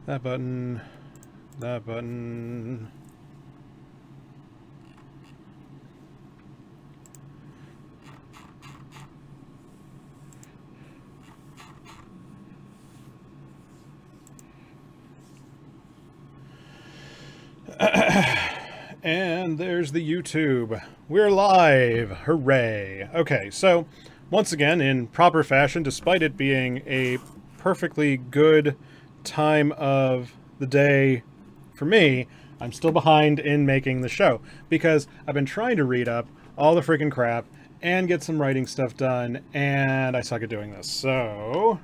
That button. That button. And there's the YouTube. We're live. Hooray. Okay, so once again, in proper fashion, despite it being a perfectly good time of the day for me, I'm still behind in making the show because I've been trying to read up all the freaking crap and get some writing stuff done, and I suck at doing this. So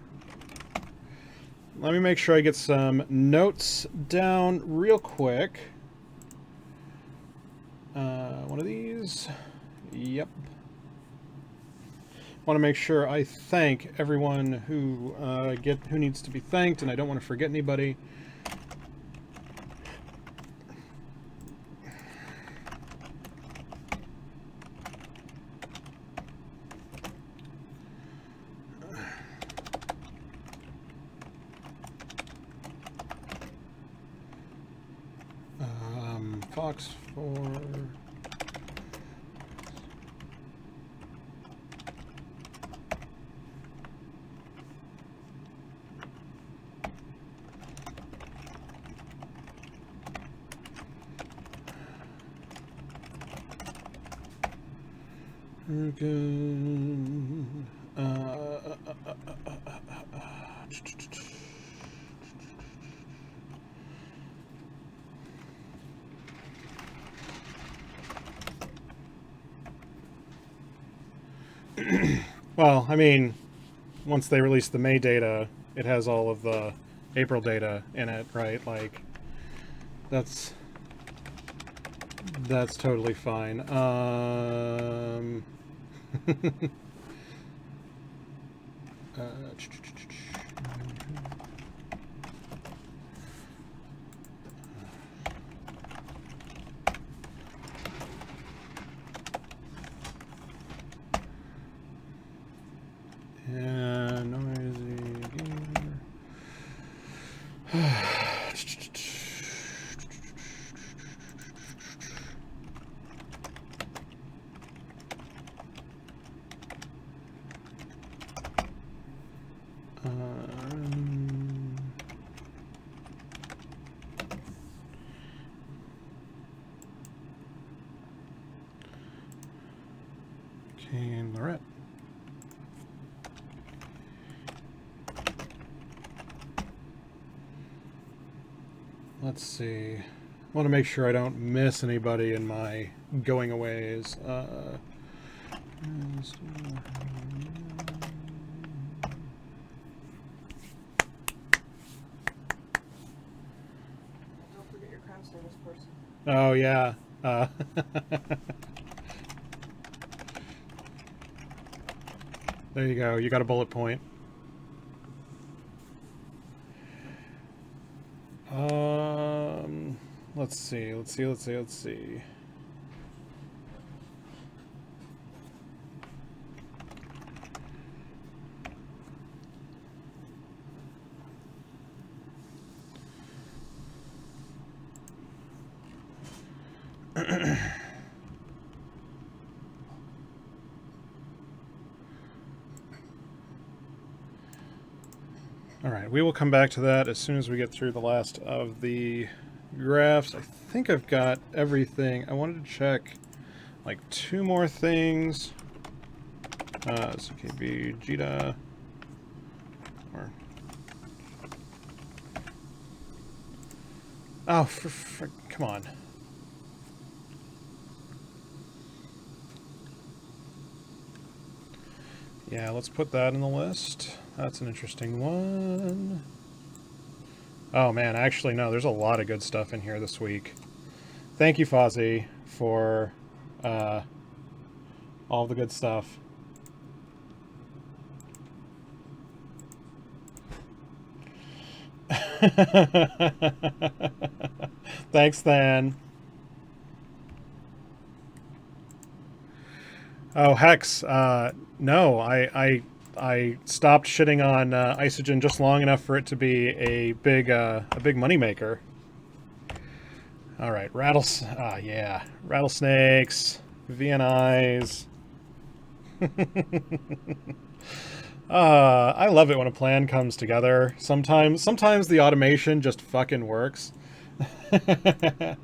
let me make sure I get some notes down real quick. One of these. Yep. Want to make sure I thank everyone who who needs to be thanked, and I don't want to forget anybody. Fox for. Well, I mean, once they release the May data, it has all of the April data in it, right? Like, that's totally fine. Yeah, noisy gamer. Kane Lorette. Let's see. I want to make sure I don't miss anybody in my going aways. Don't forget your craft service person. Oh, yeah. There you go. You got a bullet point. Let's see. All right, we will come back to that as soon as we get through the last of the graphs. I think I've got everything. I wanted to check like two more things. ZKB, Jita, or oh, come on. Yeah, let's put that in the list. That's an interesting one. Oh man, actually no, there's a lot of good stuff in here this week. Thank you, Fozzie, for all the good stuff. Thanks, Than. Oh, Hex, no, I I stopped shitting on Isogen just long enough for it to be a big moneymaker. All right, yeah, rattlesnakes, VNIs. I love it when a plan comes together. Sometimes the automation just fucking works. Okay.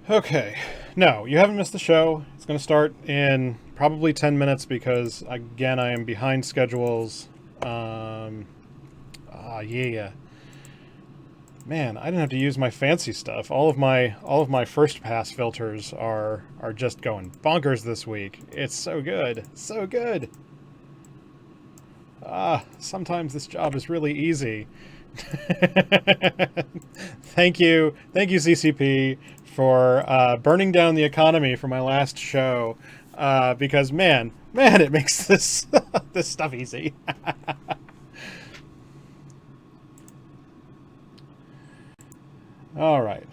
Okay. No, you haven't missed the show. It's going to start in probably 10 minutes because, again, I am behind schedules. Yeah. Man, I didn't have to use my fancy stuff. All of my first pass filters are just going bonkers this week. It's so good. So good. Sometimes this job is really easy. Thank you, CCP, for burning down the economy for my last show, because man, it makes this this stuff easy. All right.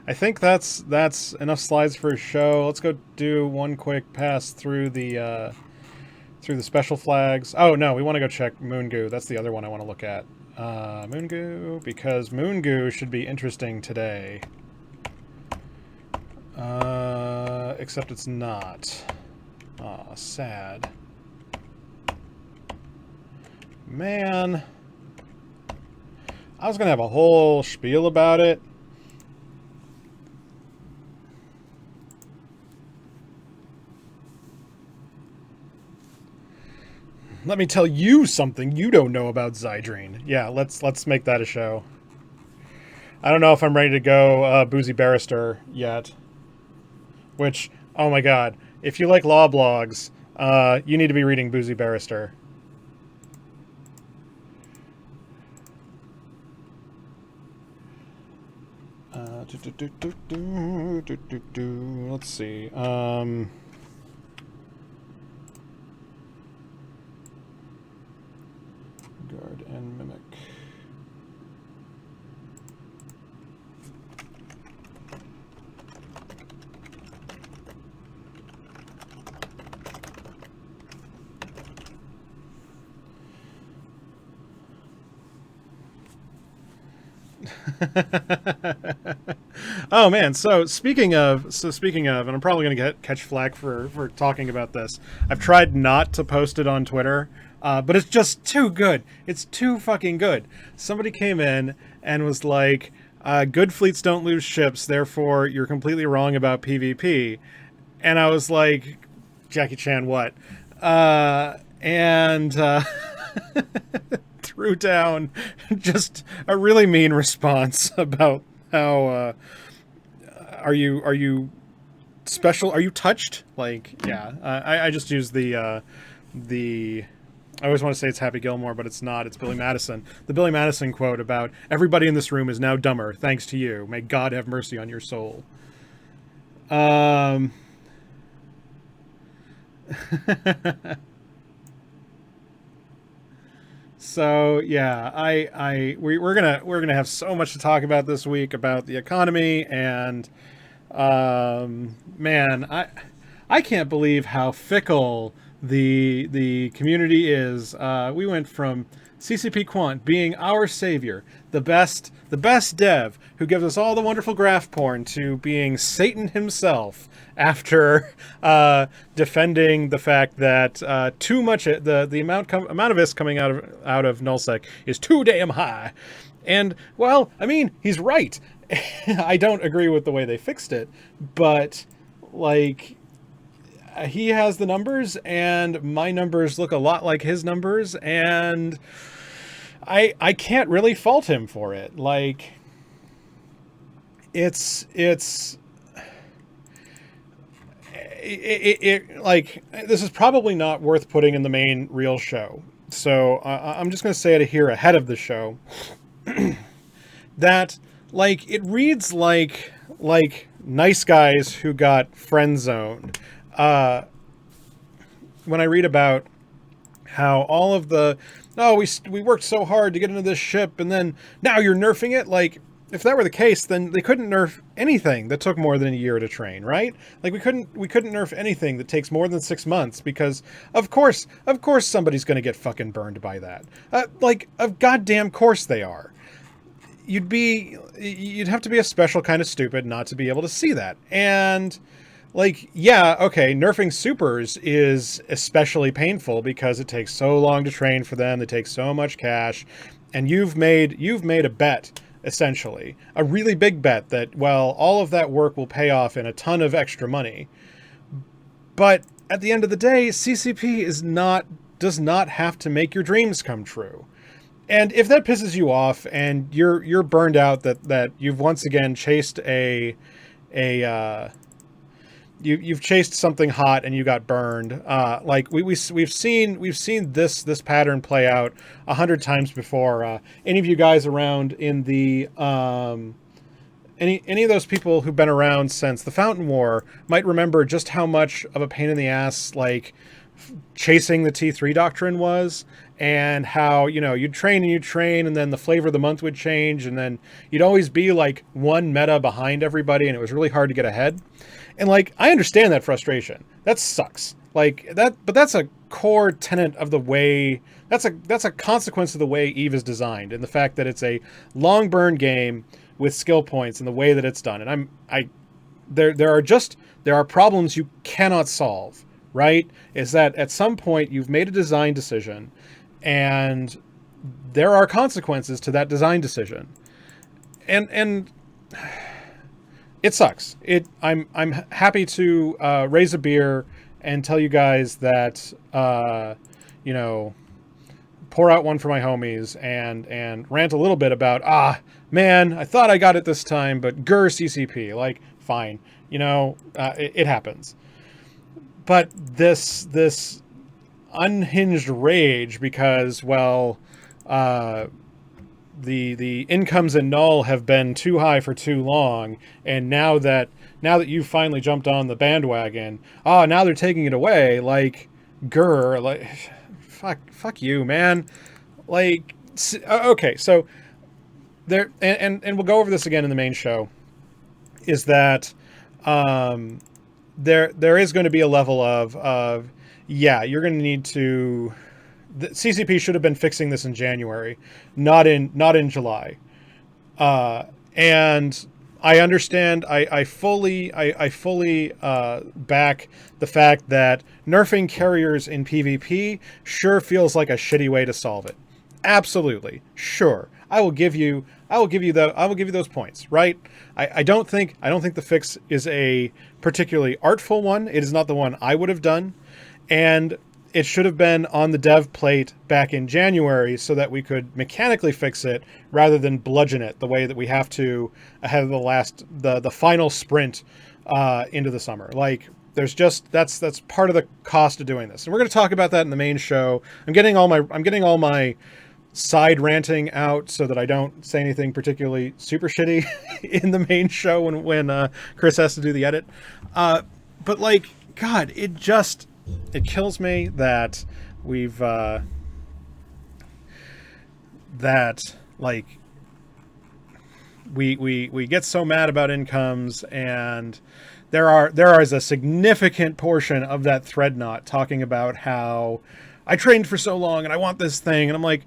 I think that's enough slides for a show. Let's go do one quick pass through the special flags. Oh no, we want to go check Moongoo. That's the other one I want to look at. Moongoo, because Moongoo should be interesting today. Except it's not. Aw, sad. Man. I was gonna have a whole spiel about it. Let me tell you something you don't know about Zydrine. Yeah, let's make that a show. I don't know if I'm ready to go Boozy Barrister yet. Which, oh my god, if you like law blogs, you need to be reading Boozy Barrister. Let's see. Guard and Mimic. Oh man, so speaking of, and I'm probably gonna catch flack for talking about this. I've tried not to post it on Twitter, but it's just too good. It's too fucking good. Somebody came in and was like, "Good fleets don't lose ships, therefore you're completely wrong about PvP," and I was like, "Jackie Chan, what?" Threw down just a really mean response about how are you special? Are you touched? Like, yeah, I just use the I always want to say it's Happy Gilmore, but it's not. It's Billy Madison. The Billy Madison quote about everybody in this room is now dumber thanks to you. May God have mercy on your soul. So yeah, we're gonna have so much to talk about this week about the economy, and man, I can't believe how fickle the community is. We went from CCP Quant being our savior, the best dev who gives us all the wonderful graph porn, to being Satan himself after defending the fact that too much the amount of this coming out of nullsec is too damn high. And well, I mean, he's right. I don't agree with the way they fixed it, but like, he has the numbers, and my numbers look a lot like his numbers, and I can't really fault him for it. Like, like, this is probably not worth putting in the main real show. So I'm just going to say it here ahead of the show that, like, it reads like nice guys who got friend zoned. When I read about how all of the, oh, we worked so hard to get into this ship, and then now you're nerfing it. Like, if that were the case, then they couldn't nerf anything that took more than a year to train, right? Like, we couldn't nerf anything that takes more than 6 months, because of course somebody's going to get fucking burned by that. Like, of goddamn course they are. You'd have to be a special kind of stupid not to be able to see that. And, like, yeah, okay, nerfing supers is especially painful because it takes so long to train for them. They take so much cash, and you've made a bet, essentially, a really big bet that, well, all of that work will pay off in a ton of extra money. But at the end of the day, CCP does not have to make your dreams come true. And if that pisses you off and you're burned out that you've once again chased you've chased something hot and you got burned, like we've seen this pattern play out 100 times before. Any of you guys around in the any of those people who've been around since the Fountain War might remember just how much of a pain in the ass, like, chasing the T3 doctrine was, and how, you know, you'd train and then the flavor of the month would change, and then you'd always be like one meta behind everybody, and it was really hard to get ahead. And, like, I understand that frustration. That sucks. Like, but that's a core tenet of the way, that's a consequence of the way EVE is designed, and the fact that it's a long burn game with skill points and the way that it's done. And there are problems you cannot solve, right? Is that at some point you've made a design decision, and there are consequences to that design decision. And it sucks. I'm happy to raise a beer and tell you guys that, you know, pour out one for my homies and rant a little bit about, man, I thought I got it this time, but grr CCP. Like, fine, you know, it happens. But this unhinged rage because, well, the incomes in Null have been too high for too long, and now that you've finally jumped on the bandwagon, now they're taking it away. Like, grr, like, fuck you, man. Like, okay, so there, and we'll go over this again in the main show, is that there is going to be a level of yeah, you're going to need to. The CCP should have been fixing this in January, not in July. And I understand. I fully back the fact that nerfing carriers in PvP sure feels like a shitty way to solve it. Absolutely, sure. I will give you those points, right? I don't think the fix is a particularly artful one. It is not the one I would have done, and it should have been on the dev plate back in January so that we could mechanically fix it rather than bludgeon it the way that we have to ahead of the final sprint into the summer. Like, there's just that's part of the cost of doing this, and we're going to talk about that in the main show. I'm getting all my side ranting out so that I don't say anything particularly super shitty in the main show when Chris has to do the edit. But, like, God, it kills me that we've that, like, we get so mad about incomes, and there is a significant portion of that thread knot talking about how I trained for so long and I want this thing, and I'm like,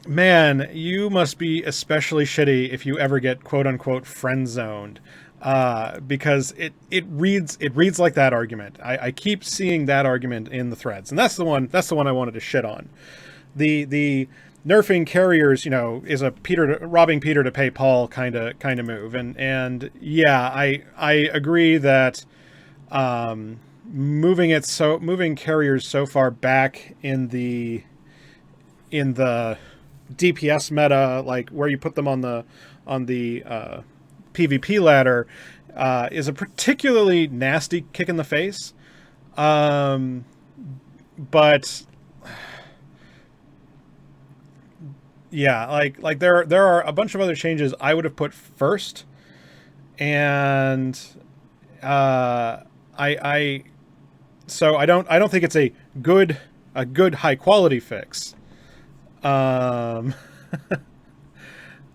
man, you must be especially shitty if you ever get quote unquote friend zoned. Because it reads like that argument. I keep seeing that argument in the threads, and that's the one I wanted to shit on. The nerfing carriers, you know, is a robbing Peter to pay Paul kind of move, and yeah, I agree that moving carriers so far back in the DPS meta, like where you put them on the PvP ladder, is a particularly nasty kick in the face. But yeah, like there are a bunch of other changes I would have put first, and so I don't think it's a good high quality fix.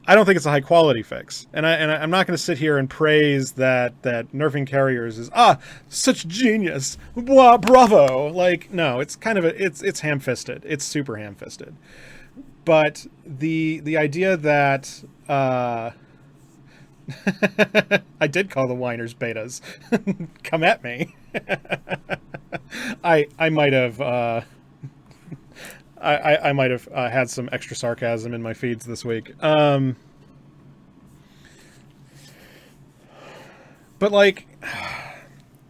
I don't think it's a high quality fix, and I'm not going to sit here and praise that nerfing carriers is such genius, wow, bravo. Like, no, it's kind of it's ham-fisted. It's super ham-fisted. But the idea that I did call the whiners betas, come at me. I might have. I might have had some extra sarcasm in my feeds this week. But like,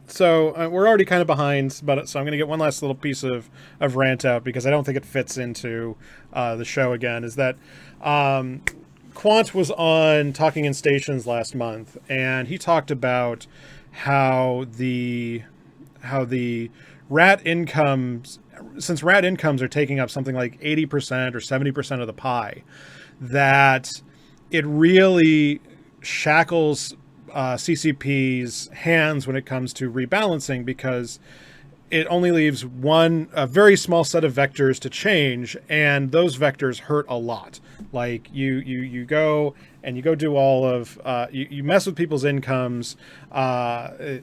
so we're already kind of behind, but so I'm going to get one last little piece of rant out because I don't think it fits into the show again, is that Quant was on Talking in Stations last month, and he talked about how the rat incomes, since rat incomes are taking up something like 80% or 70% of the pie, that it really shackles CCP's hands when it comes to rebalancing, because it only leaves a very small set of vectors to change, and those vectors hurt a lot. Like you go and you go do all of you mess with people's incomes. When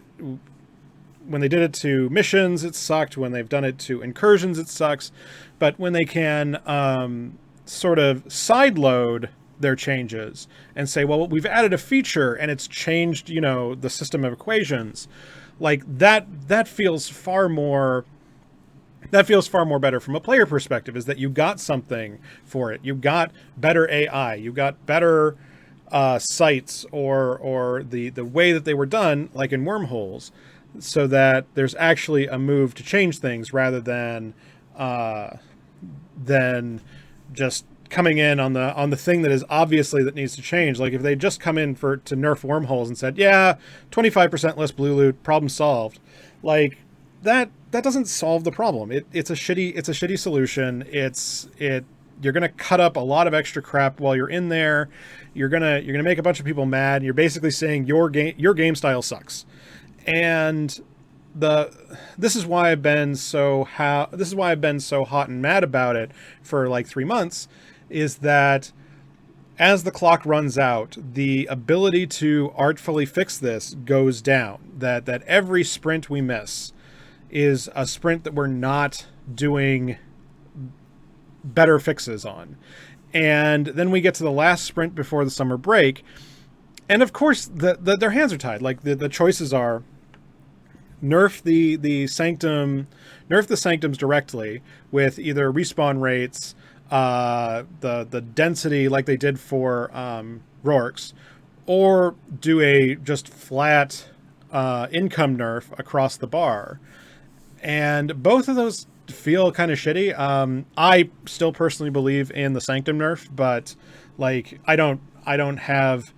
they did it to missions, it sucked. When they've done it to incursions, it sucks. But when they can sort of sideload their changes and say, well, we've added a feature and it's changed, the system of equations, like that feels far more better from a player perspective, is that you got something for it. You got better AI. You got better sites or the way that they were done, like in wormholes, so that there's actually a move to change things rather than just coming in on the thing that is obviously that needs to change. Like if they just come in to nerf wormholes and said, yeah, 25% less blue loot, problem solved, like that doesn't solve the problem. It's a shitty solution. You're gonna cut up a lot of extra crap while you're in there. You're gonna make a bunch of people mad. You're basically saying your game style sucks. And this is why I've been so hot and mad about it for like 3 months, is that as the clock runs out, the ability to artfully fix this goes down. That every sprint we miss is a sprint that we're not doing better fixes on. And then we get to the last sprint before the summer break, and of course their hands are tied. Like the choices are: nerf the sanctums directly with either respawn rates, the density like they did for Rorks, or do a just flat income nerf across the bar. And both of those feel kind of shitty. I still personally believe in the sanctum nerf, but like I don't have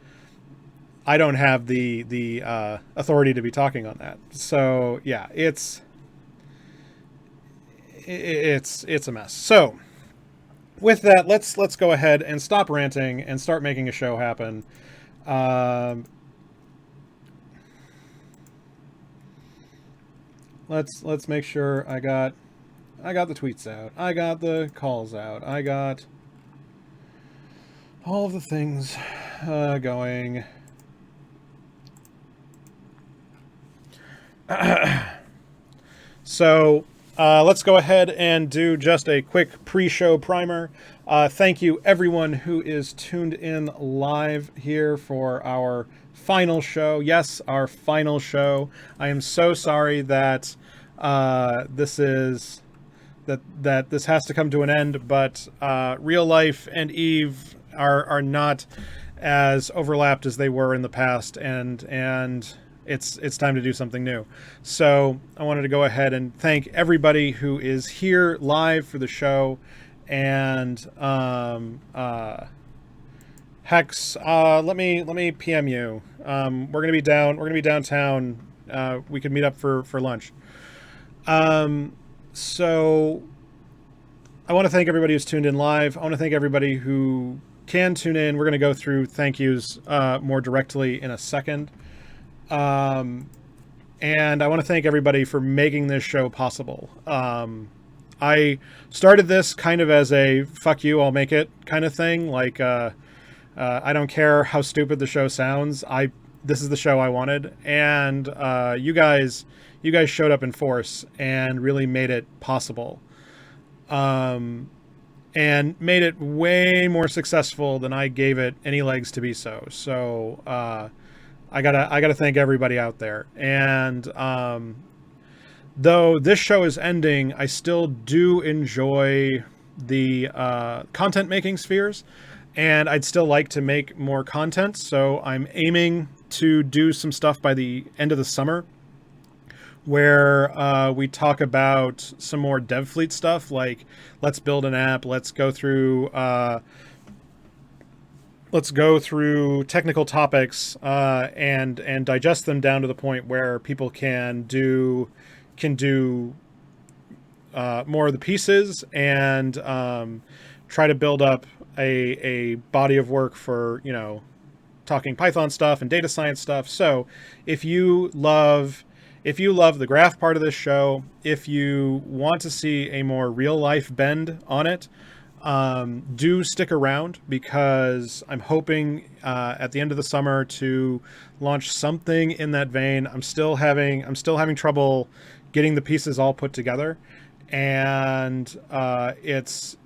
the authority to be talking on that. So yeah, it's a mess. So with that, let's go ahead and stop ranting and start making a show happen. Let's make sure I got the tweets out. I got the calls out. I got all of the things going. So let's go ahead and do just a quick pre-show primer. Thank you everyone who is tuned in live here for our final show. Yes, our final show. I am so sorry that this has to come to an end, but real life and Eve are not as overlapped as they were in the past, and it's time to do something new. So I wanted to go ahead and thank everybody who is here live for the show. And Hex, let me PM you. We're gonna be downtown. We could meet up for lunch. So I want to thank everybody who's tuned in live. I want to thank everybody who can tune in. We're going to go through thank yous more directly in a second. And I want to thank everybody for making this show possible. I started this kind of as a fuck you, I'll make it kind of thing. Like, I don't care how stupid the show sounds. This is the show I wanted. And you guys showed up in force and really made it possible. And made it way more successful than I gave it any legs to be so. So I gotta thank everybody out there. And though this show is ending, I still do enjoy the content making spheres, and I'd still like to make more content. So I'm aiming to do some stuff by the end of the summer, where we talk about some more dev fleet stuff, like let's build an app, let's go through technical topics and digest them down to the point where people can do more of the pieces, and try to build up a body of work for, talking Python stuff and data science stuff. So if you love the graph part of this show, if you want to see a more real life bend on it, do stick around, because I'm hoping at the end of the summer to launch something in that vein. I'm still having trouble getting the pieces all put together, and it's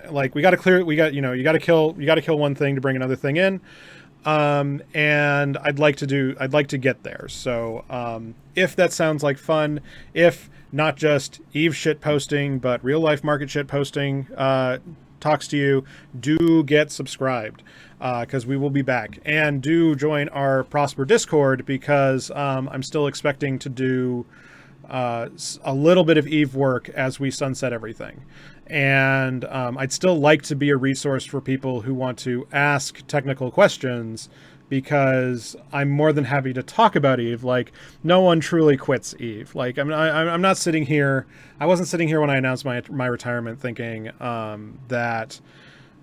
like you got to kill one thing to bring another thing in. And I'd like to get there. So if that sounds like fun, if not just Eve shit posting, but real life market shit posting talks to you, do get subscribed, because we will be back. And do join our Prosper Discord, because I'm still expecting to do a little bit of Eve work as we sunset everything. And I'd still like to be a resource for people who want to ask technical questions, because I'm more than happy to talk about Eve. Like, no one truly quits Eve. Like, I'm not sitting here. I wasn't sitting here when I announced my retirement thinking that,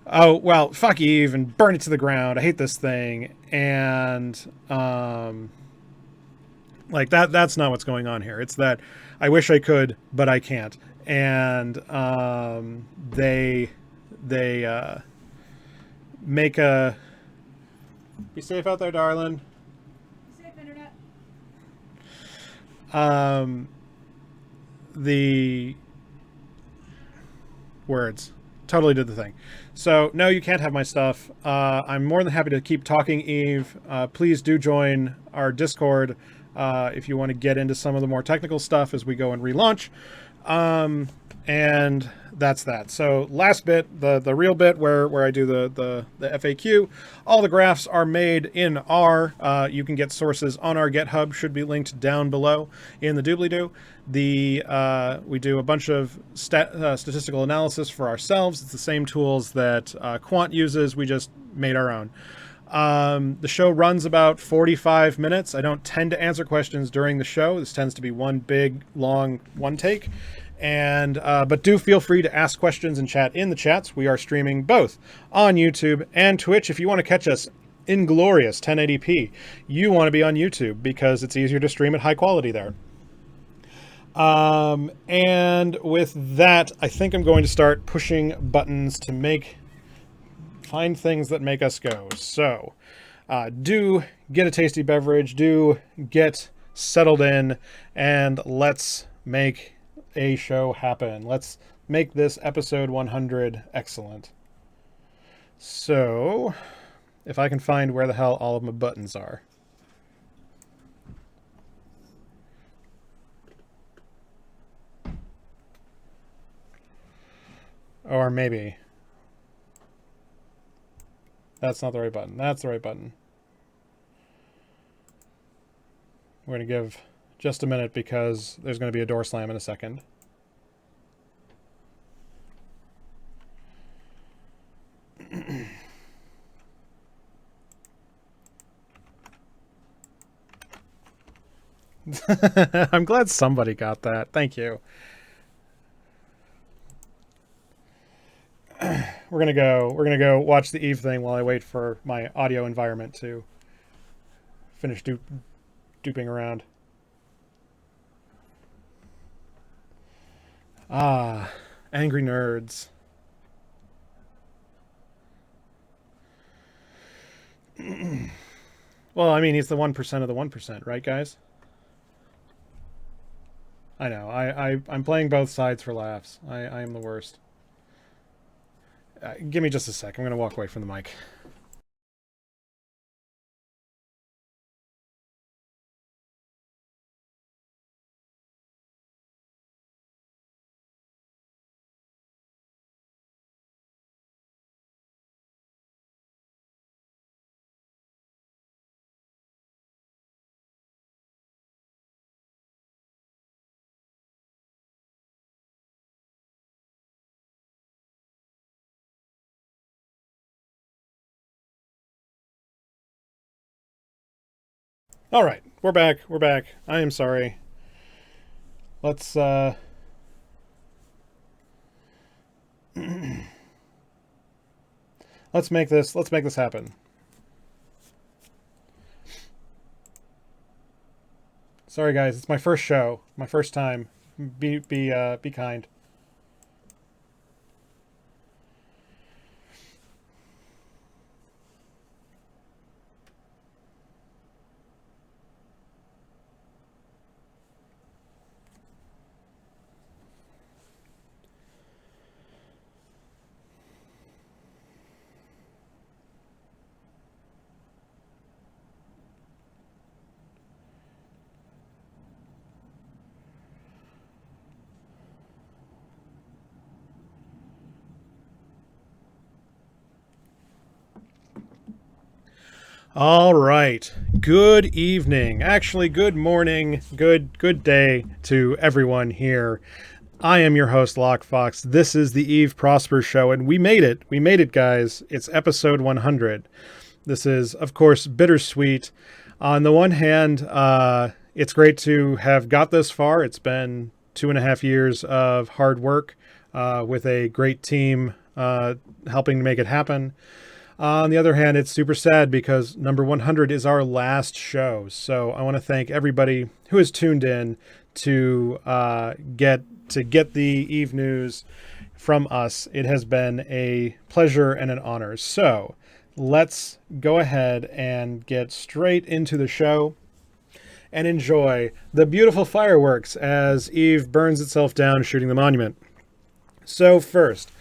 oh, well, fuck Eve and burn it to the ground. I hate this thing. And like that's not what's going on here. It's that I wish I could, but I can't. And they make a... Be safe out there, darling. Be safe, internet. The words totally did the thing. So no, you can't have my stuff. I'm more than happy to keep talking Eve. Please do join our Discord if you want to get into some of the more technical stuff as we go and relaunch. And that's that. So last bit, the real bit where I do the FAQ, all the graphs are made in R. You can get sources on our GitHub, should be linked down below in the doobly-doo. We do a bunch of statistical analysis for ourselves. It's the same tools that Quant uses. We just made our own. The show runs about 45 minutes. I don't tend to answer questions during the show. This tends to be one big, long one take. And but do feel free to ask questions and chat in the chats. We are streaming both on YouTube and Twitch. If you want to catch us in glorious 1080p, you want to be on YouTube, because it's easier to stream at high quality there. And with that, I think I'm going to start pushing buttons to find things that make us go. So do get a tasty beverage, do get settled in, and let's make a show happen. Let's make this episode 100 excellent. So if I can find where the hell all of my buttons are. Or maybe that's not the right button. That's the right button. We're going to give just a minute because there's going to be a door slam in a second. I'm glad somebody got that. Thank you. We're gonna go watch the Eve thing while I wait for my audio environment to finish duping around. Ah, angry nerds. Well, I mean, he's the 1% of the 1%, right, guys? I know. I'm playing both sides for laughs. I am the worst. Give me just a sec. I'm going to walk away from the mic. All right, we're back. We're back. I am sorry. Let's let's make this happen. Sorry guys, it's my first show, my first time. Be kind. All right. Good evening. Actually, good morning. Good day to everyone here. I am your host, Lockefox. This is the Eve Prosper Show, and we made it. We made it, guys. It's episode 100. This is, of course, bittersweet. On the one hand, it's great to have got this far. It's been 2.5 years of hard work with a great team helping to make it happen. On the other hand, it's super sad because number 100 is our last show. So I want to thank everybody who has tuned in to get the Eve news from us. It has been a pleasure and an honor. So let's go ahead and get straight into the show and enjoy the beautiful fireworks as Eve burns itself down shooting the monument. So first,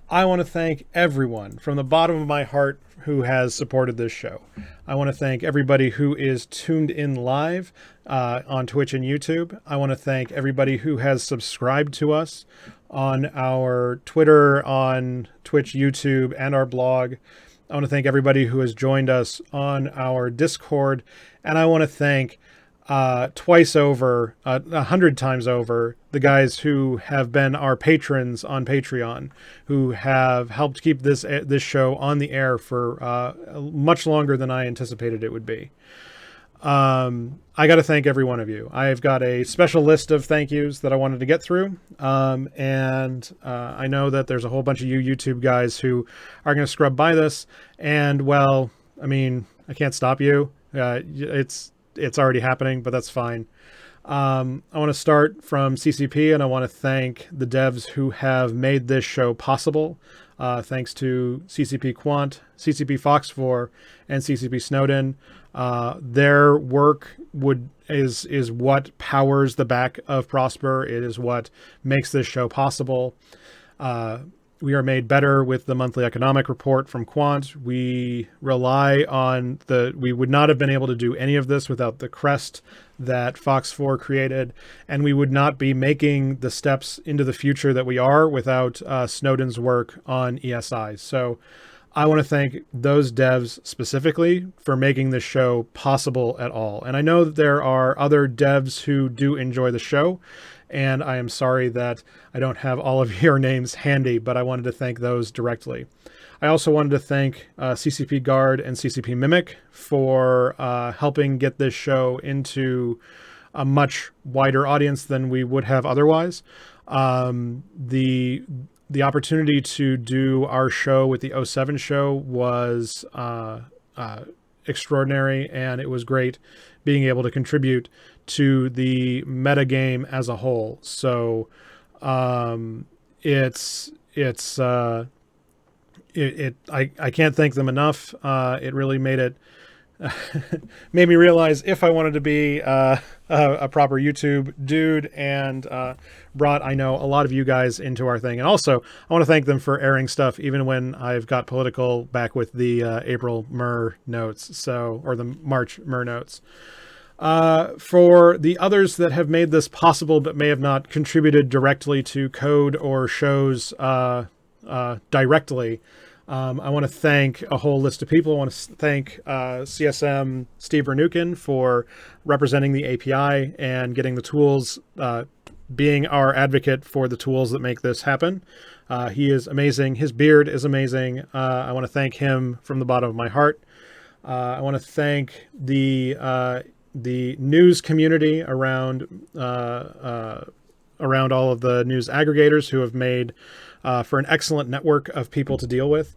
I want to thank everyone from the bottom of my heart who has supported this show. I want to thank everybody who is tuned in live on Twitch and YouTube. I want to thank everybody who has subscribed to us on our Twitter, on Twitch, YouTube, and our blog. I want to thank everybody who has joined us on our Discord. And I want to thank twice over, 100 times over, the guys who have been our patrons on Patreon, who have helped keep this show on the air for much longer than I anticipated it would be. I got to thank every one of you. I've got a special list of thank yous that I wanted to get through. And I know that there's a whole bunch of you YouTube guys who are going to scrub by this. And, well, I mean, I can't stop you. It's already happening, but that's fine. I want to start from CCP, and I want to thank the devs who have made this show possible. Thanks to CCP Quant, CCP Fox4, and CCP Snowden. Their work is what powers the back of Prosper. It is what makes this show possible. We are made better with the monthly economic report from Quant. We rely on we would not have been able to do any of this without the crest that Fox4 created, and we would not be making the steps into the future that we are without Snowden's work on ESI. So I want to thank those devs specifically for making this show possible at all. And I know that there are other devs who do enjoy the show, and I am sorry that I don't have all of your names handy, but I wanted to thank those directly. I also wanted to thank CCP Guard and CCP Mimic for helping get this show into a much wider audience than we would have otherwise. The opportunity to do our show with the '07 show was extraordinary, and it was great being able to contribute to the meta game as a whole. So I can't thank them enough. It really made me realize if I wanted to be a proper YouTube dude, and brought, I know, a lot of you guys into our thing. And also, I want to thank them for airing stuff even when I've got political, back with the April Mer notes, or the March Mer notes. For the others that have made this possible but may have not contributed directly to code or shows directly, I want to thank a whole list of people. I want to thank CSM Steve Vernukin for representing the API and getting the tools, being our advocate for the tools that make this happen. He is amazing. His beard is amazing. I want to thank him from the bottom of my heart. I want to thank the news community around all of the news aggregators who have made for an excellent network of people to deal with.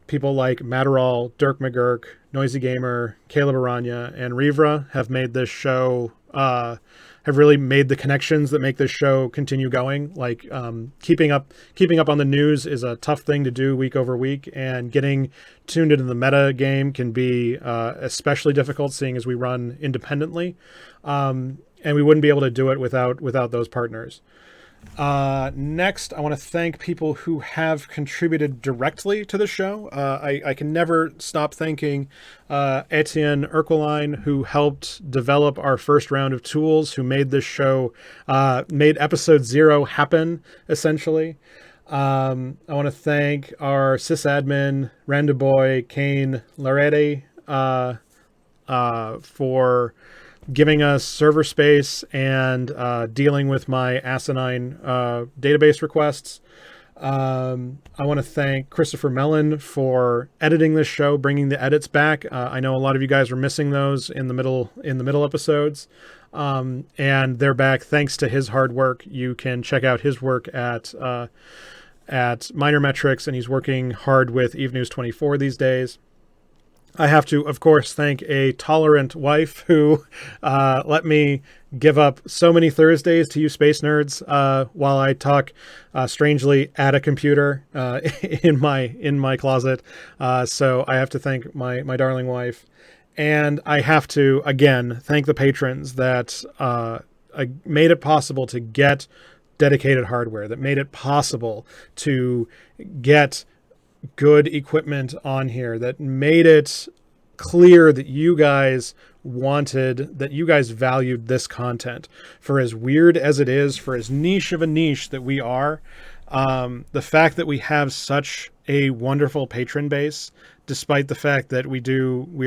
People like Matterall, Dirk McGurk, Noisy Gamer, Caleb Aranya, and Rivra have made this show, have really made the connections that make this show continue going. Like keeping up on the news is a tough thing to do week over week, and getting tuned into the meta game can be especially difficult, seeing as we run independently. And we wouldn't be able to do it without those partners. Next, I want to thank people who have contributed directly to the show. I can never stop thanking Etienne Erqueline, who helped develop our first round of tools, who made this show, made episode 0 happen, essentially. I want to thank our sysadmin, Randaboy, Kane Larete, for giving us server space and dealing with my asinine database requests. I want to thank Christopher Mellen for editing this show, bringing the edits back. I know a lot of you guys were missing those in the middle episodes, and they're back thanks to his hard work. You can check out his work at Minor Metrics, and he's working hard with Eve News 24 these days. I have to, of course, thank a tolerant wife who let me give up so many Thursdays to you space nerds while I talk strangely at a computer in my closet. So I have to thank my darling wife. And I have to, again, thank the patrons that made it possible to get dedicated hardware, that made it possible to get good equipment on here, that made it clear that you guys valued this content. For as weird as it is, for as niche of a niche that we are, the fact that we have such a wonderful patron base, despite the fact that we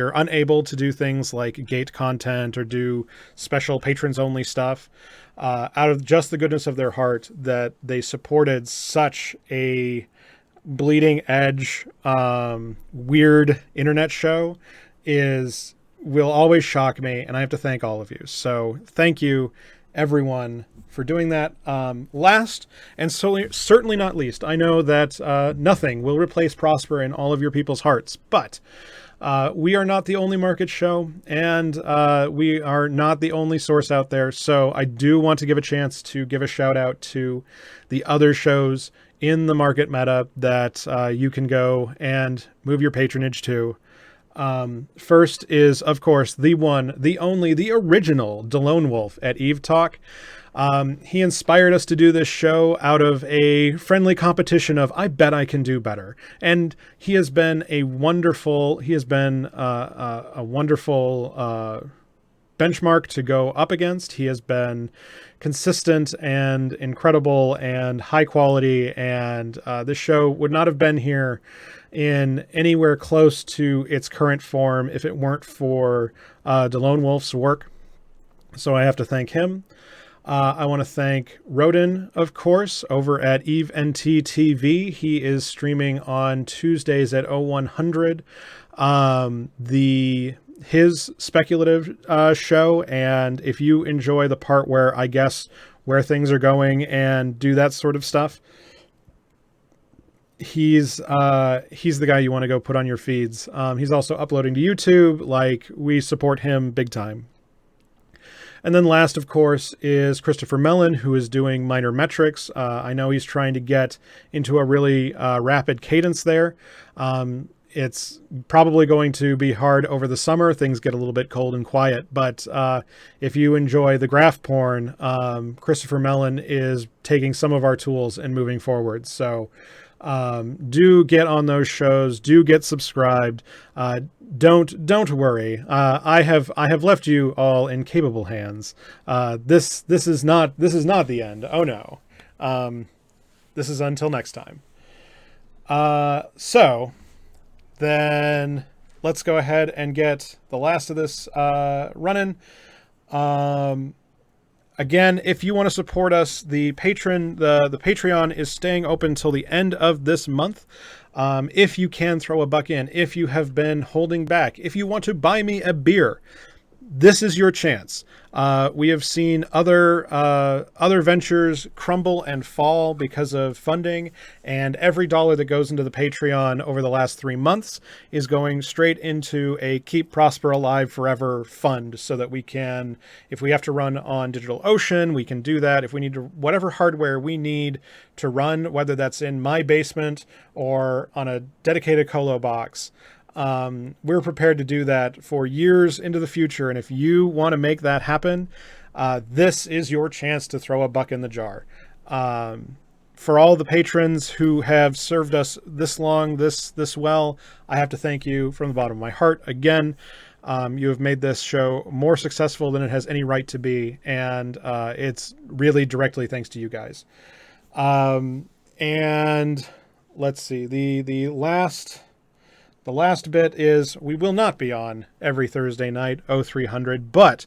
are unable to do things like gate content or do special patrons only stuff, out of just the goodness of their heart, that they supported such a bleeding edge, weird internet show will always shock me, and I have to thank all of you. So thank you, everyone, for doing that. Last and certainly not least, I know that nothing will replace Prosper in all of your people's hearts, but we are not the only market show, and we are not the only source out there. So I do want to give a chance to give a shout out to the other shows in the market meta that you can go and move your patronage to. First is, of course, the one, the only, the original DeLone Wolf at Eve Talk. He inspired us to do this show out of a friendly competition of, I bet I can do better. And he has been a wonderful benchmark to go up against. He has been consistent and incredible and high quality, and this show would not have been here in anywhere close to its current form if it weren't for DeLone Wolf's work. So I have to thank him. I want to thank Rodin, of course, over at Eve NT TV. He is streaming on Tuesdays at 0100. His speculative show, and if you enjoy the part where I guess where things are going and do that sort of stuff, he's the guy you want to go put on your feeds. He's also uploading to YouTube. Like, we support him big time. And then last, of course, is Christopher Mellen, who is doing Minor Metrics. I know he's trying to get into a really rapid cadence there. It's probably going to be hard over the summer. Things get a little bit cold and quiet. But if you enjoy the graph porn, Christopher Mellen is taking some of our tools and moving forward. So do get on those shows. Do get subscribed. Don't worry. I have left you all in capable hands. This is not the end. Oh no. This is until next time. So then let's go ahead and get the last of this running. Again, if you want to support us, the Patreon is staying open till the end of this month. If you can throw a buck in, if you have been holding back, if you want to buy me a beer, this is your chance. We have seen other ventures crumble and fall because of funding, and every dollar that goes into the Patreon over the last 3 months is going straight into a Keep Prosper Alive Forever fund, so that we can, if we have to run on DigitalOcean, we can do that. If we need to, whatever hardware we need to run, whether that's in my basement or on a dedicated colo box, we're prepared to do that for years into the future. And if you want to make that happen, this is your chance to throw a buck in the jar. For all the patrons who have served us this long, this well, I have to thank you from the bottom of my heart. Again, you have made this show more successful than it has any right to be. And it's really directly thanks to you guys. And let's see, the last bit is we will not be on every Thursday night, 0300, but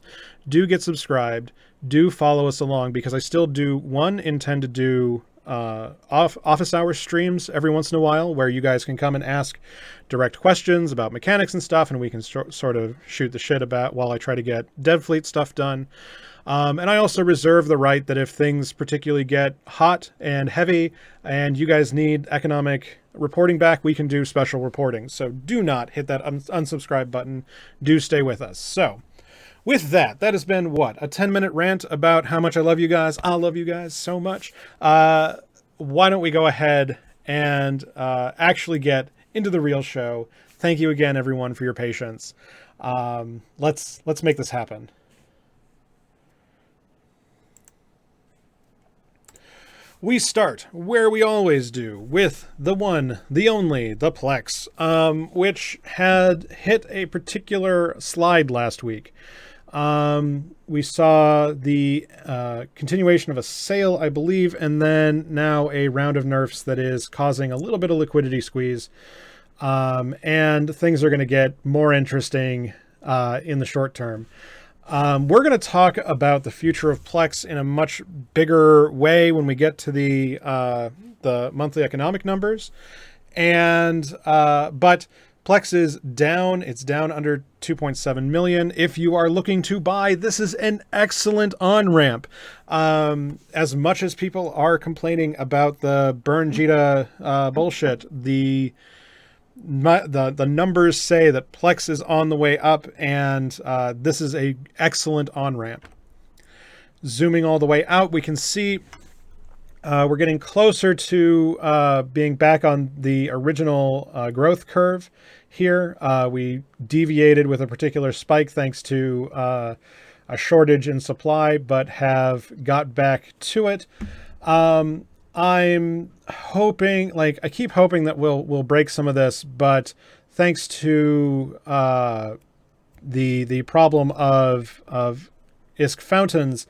do get subscribed. Do follow us along, because I still intend to do office hour streams every once in a while where you guys can come and ask direct questions about mechanics and stuff, and we can sort of shoot the shit about while I try to get dev fleet stuff done. And I also reserve the right that if things particularly get hot and heavy and you guys need economic reporting back, we can do special reporting. So do not hit that unsubscribe button. Do stay with us. So with that has been a 10-minute rant about how much I love you guys. I love you guys so much. Why don't we go ahead and actually get into the real show. Thank you again, everyone, for your patience. Let's make this happen. We start where we always do, with the one, the only, the Plex, which had hit a particular slide last week. We saw the continuation of a sale, I believe, and then now a round of nerfs that is causing a little bit of liquidity squeeze. And things are going to get more interesting in the short term. We're going to talk about the future of Plex in a much bigger way when we get to the monthly economic numbers. And but Plex is down. It's down under 2.7 million. If you are looking to buy, this is an excellent on-ramp. As much as people are complaining about the burn Jita bullshit, the numbers say that Plex is on the way up, and this is a excellent on-ramp. Zooming all the way out, we can see we're getting closer to being back on the original growth curve here. We deviated with a particular spike thanks to a shortage in supply, but have got back to it. I'm hoping, I keep hoping that we'll break some of this, but thanks to the problem of ISK fountains,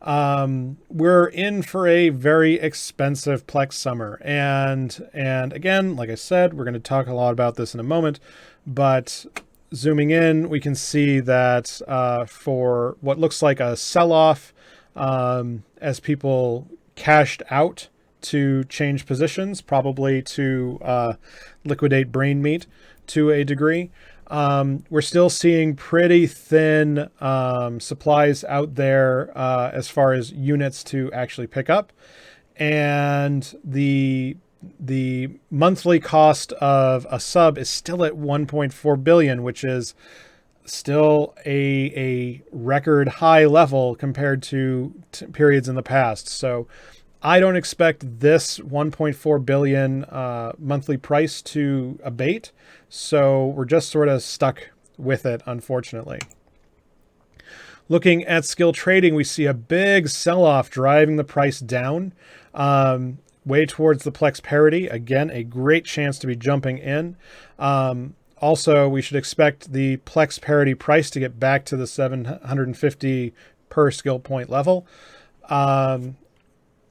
We're in for a very expensive Plex summer. And again, like I said, we're going to talk a lot about this in a moment, but zooming in, we can see that for what looks like a sell-off, as people cashed out to change positions, probably to liquidate brain meat to a degree. We're still seeing pretty thin supplies out there as far as units to actually pick up. And the monthly cost of a sub is still at 1.4 billion, which is still a record high level compared to periods in the past. So I don't expect this 1.4 billion monthly price to abate. So we're just sort of stuck with it, unfortunately. Looking at skill trading, we see a big sell-off driving the price down way towards the Plex parity. Again, a great chance to be jumping in. Also, we should expect the Plex parity price to get back to the 750 per skill point level.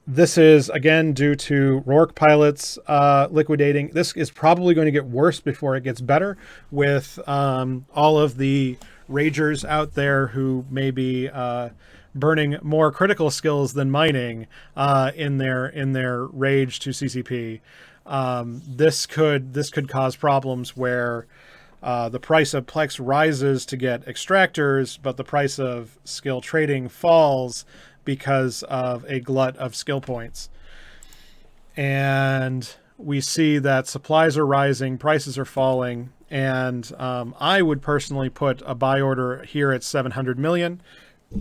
This is, again, due to Rourke pilots liquidating. This is probably going to get worse before it gets better with all of the ragers out there who may be burning more critical skills than mining in their rage to CCP. This could cause problems where the price of Plex rises to get extractors, but the price of skill trading falls because of a glut of skill points. And we see that supplies are rising, prices are falling, and I would personally put a buy order here at 700 million. I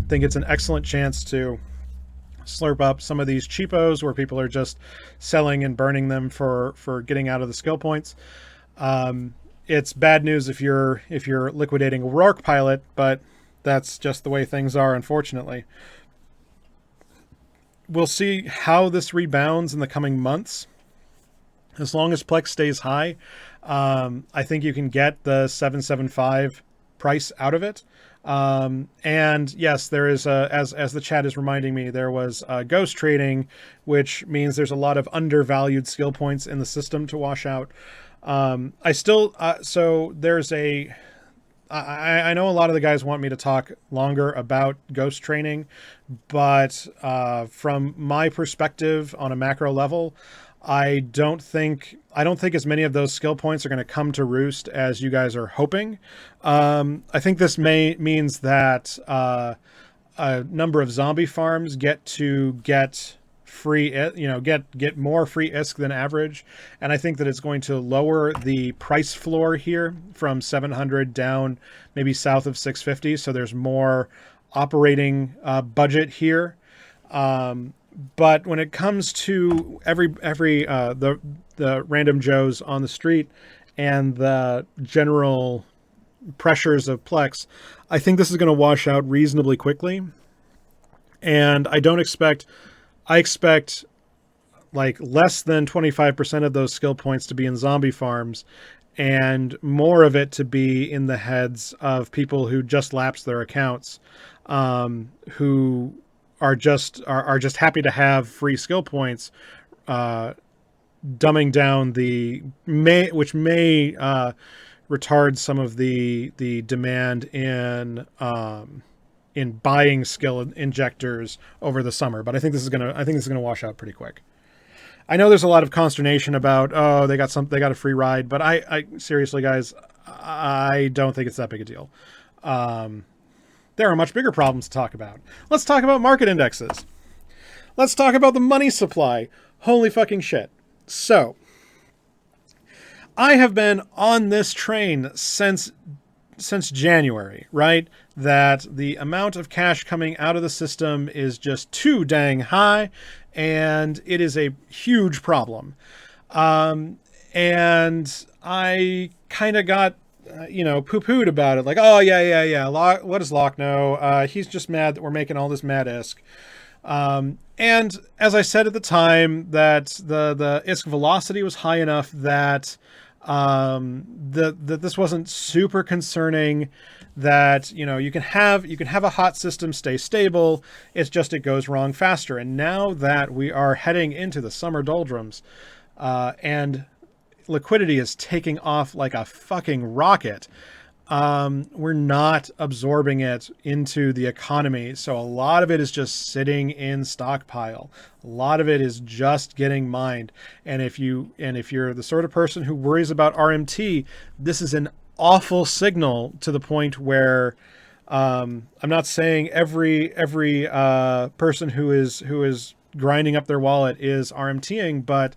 think it's an excellent chance to slurp up some of these cheapos where people are just selling and burning them for getting out of the skill points. It's bad news if you're liquidating a Rourke pilot, but that's just the way things are, unfortunately. We'll see how this rebounds in the coming months. As long as Plex stays high, I think you can get the 775 price out of it. And yes, there is as the chat is reminding me, there was ghost trading, which means there's a lot of undervalued skill points in the system to wash out. So there's I know a lot of the guys want me to talk longer about ghost training, but from my perspective on a macro level, I don't think as many of those skill points are going to come to roost as you guys are hoping. I think this means that a number of zombie farms get free, get more free ISK than average, and I think that it's going to lower the price floor here from 700 down maybe south of 650. So there's more operating budget here. But when it comes to the random Joes on the street and the general pressures of Plex, I think this is going to wash out reasonably quickly. And I expect like less than 25% of those skill points to be in zombie farms and more of it to be in the heads of people who just lapsed their accounts, who are just happy to have free skill points, dumbing down which may retard some of the demand in buying skill injectors over the summer. But I think this is gonna wash out pretty quick. I know there's a lot of consternation about, oh, they got a free ride, but I seriously, guys, I don't think it's that big a deal. There are much bigger problems to talk about. Let's talk about market indexes. Let's talk about the money supply. Holy fucking shit. So, I have been on this train since January, right? That the amount of cash coming out of the system is just too dang high, and it is a huge problem. And I kind of got poo-pooed about it, like, oh yeah. What does Locke know? He's just mad that we're making all this mad ISK. And as I said at the time, that the ISK velocity was high enough that that this wasn't super concerning, that, you know, you can have a hot system stay stable. It's just it goes wrong faster. And now that we are heading into the summer doldrums, and liquidity is taking off like a fucking rocket, we're not absorbing it into the economy. So a lot of it is just sitting in stockpile. A lot of it is just getting mined. And if you're the sort of person who worries about RMT, this is an awful signal, to the point where I'm not saying every person who is grinding up their wallet is RMTing, but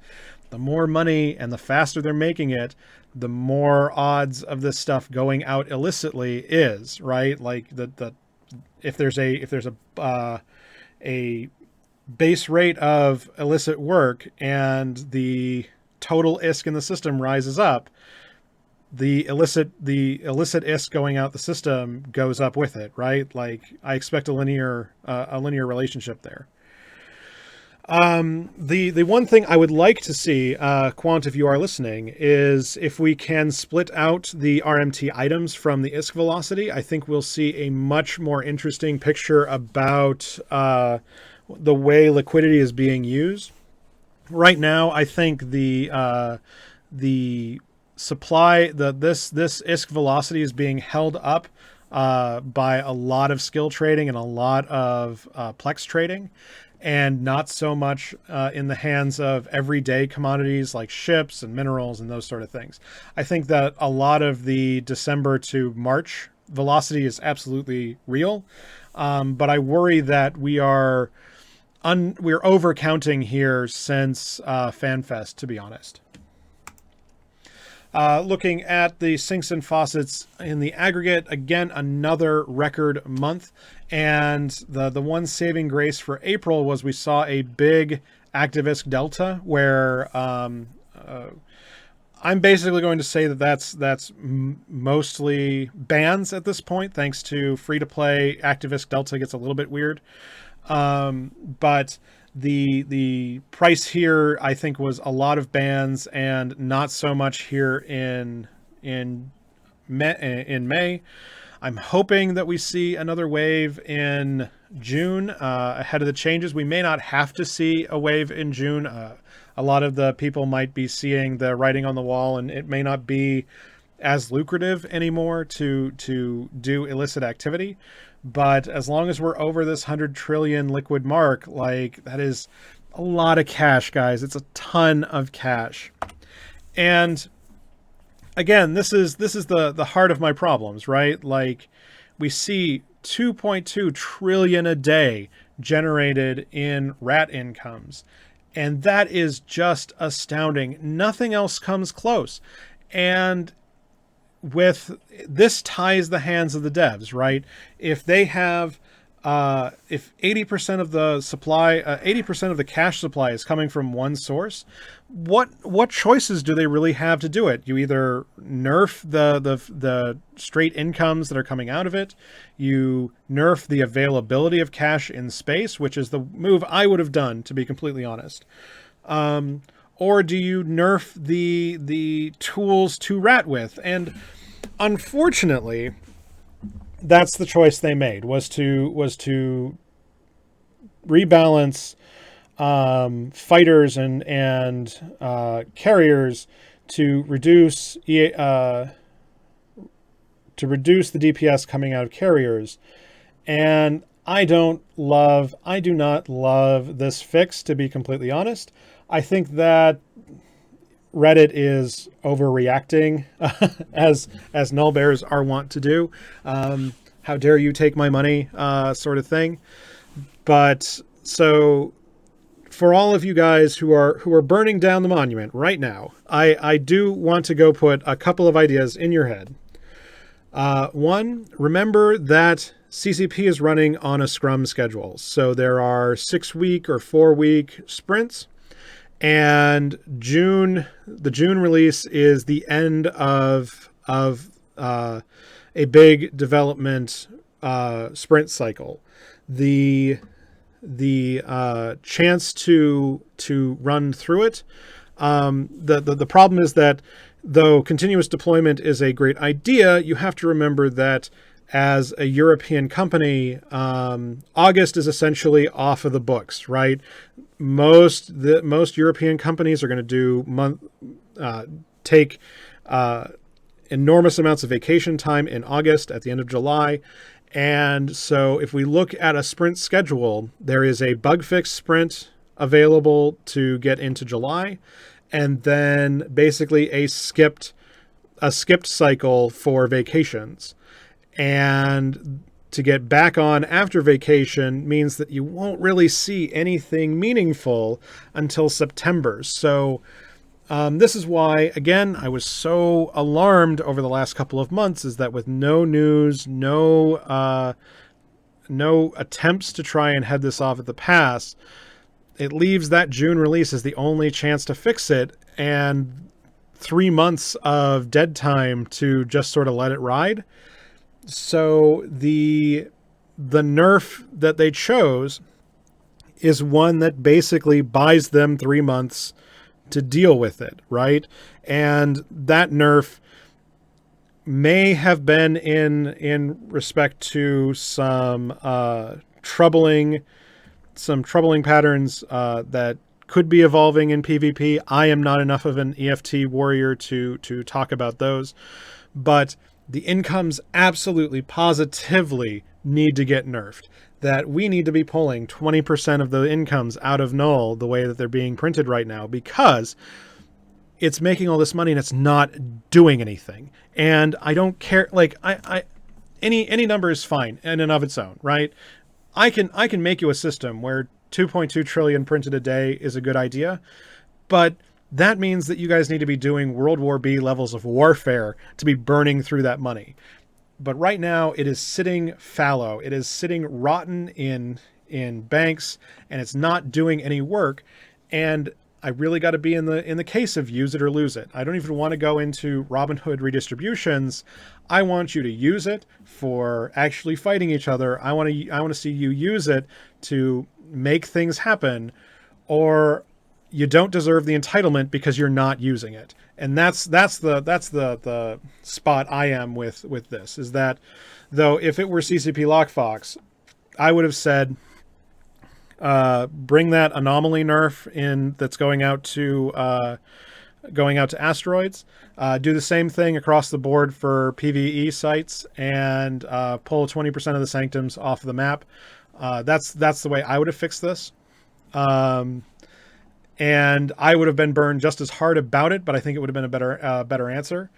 the more money and the faster they're making it, the more odds of this stuff going out illicitly is, right? Like if there's a base rate of illicit work and the total ISK in the system rises up, the illicit ISK going out the system goes up with it, right? Like, I expect a linear relationship there. The one thing I would like to see, Quant, if you are listening, is if we can split out the RMT items from the ISK velocity. I think we'll see a much more interesting picture about the way liquidity is being used. Right now, I think the supply, this ISK velocity is being held up by a lot of skill trading and a lot of plex trading, and not so much in the hands of everyday commodities like ships and minerals and those sort of things. I think that a lot of the December to March velocity is absolutely real, but I worry that we're overcounting here since FanFest, to be honest. Looking at the sinks and faucets in the aggregate, again, another record month. And the one saving grace for April was we saw a big activist delta where I'm basically going to say that that's mostly bans at this point. Thanks to free-to-play, activist delta gets a little bit weird. But the price here, I think, was a lot of bans and not so much here in May. I'm hoping that we see another wave in June ahead of the changes. We may not have to see a wave in June. A lot of the people might be seeing the writing on the wall, and it may not be as lucrative anymore to do illicit activity. But as long as we're over this 100 trillion liquid mark, like, that is a lot of cash, guys. It's a ton of cash. And again, this is the heart of my problems, right? Like, we see 2.2 trillion a day generated in rat incomes, and that is just astounding. Nothing else comes close. And with this ties the hands of the devs, right? If they have, if 80% of the supply, 80% of the cash supply is coming from one source, what choices do they really have to do it? You either nerf the straight incomes that are coming out of it, you nerf the availability of cash in space, which is the move I would have done, to be completely honest. Or do you nerf the tools to rat with? And unfortunately, that's the choice they made, was to rebalance fighters and carriers to reduce the DPS coming out of carriers. And I do not love this fix, to be completely honest. I think that Reddit is overreacting, as nullbears are wont to do. How dare you take my money, sort of thing. But so for all of you guys who are burning down the monument right now, I do want to go put a couple of ideas in your head. One, remember that CCP is running on a Scrum schedule. So there are 6-week or 4-week sprints. And the June release is the end of a big development sprint cycle. The chance to run through it. The problem is that though continuous deployment is a great idea, you have to remember that as a European company, August is essentially off of the books, right? Most European companies are going to take enormous amounts of vacation time in August at the end of July. And so if we look at a sprint schedule, there is a bug fix sprint available to get into July, and then basically a skipped cycle for vacations. And to get back on after vacation means that you won't really see anything meaningful until September. So this is why, again, I was so alarmed over the last couple of months, is that with no news, no attempts to try and head this off at the pass, it leaves that June release as the only chance to fix it, and 3 months of dead time to just sort of let it ride. So the nerf that they chose is one that basically buys them 3 months to deal with it, right? And that nerf may have been in respect to some troubling patterns that could be evolving in PvP. I am not enough of an EFT warrior to talk about those, but the incomes absolutely positively need to get nerfed. That we need to be pulling 20% of the incomes out of null the way that they're being printed right now, because it's making all this money and it's not doing anything. And I don't care. Like any number is fine in and of its own, right? I can make you a system where 2.2 trillion printed a day is a good idea, but that means that you guys need to be doing World War B levels of warfare to be burning through that money. But right now it is sitting fallow. It is sitting rotten in banks, and it's not doing any work. And I really got to be in the case of use it or lose it. I don't even want to go into Robinhood redistributions. I want you to use it for actually fighting each other. I want to see you use it to make things happen, or you don't deserve the entitlement because you're not using it. And that's the spot I am with this, is that though if it were CCP Lockefox, I would have said bring that anomaly nerf in that's going out to asteroids. Do the same thing across the board for PvE sites, and pull 20% of the sanctums off the map. That's the way I would have fixed this. And I would have been burned just as hard about it, but I think it would have been a better answer.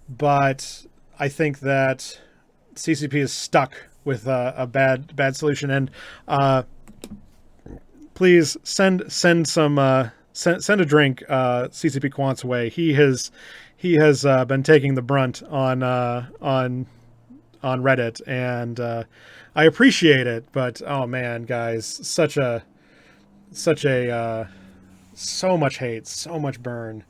But I think that CCP is stuck with a bad solution. And please send a drink CCP Quant's way. He has been taking the brunt on Reddit, and I appreciate it. But oh man, guys, so much hate, so much burn.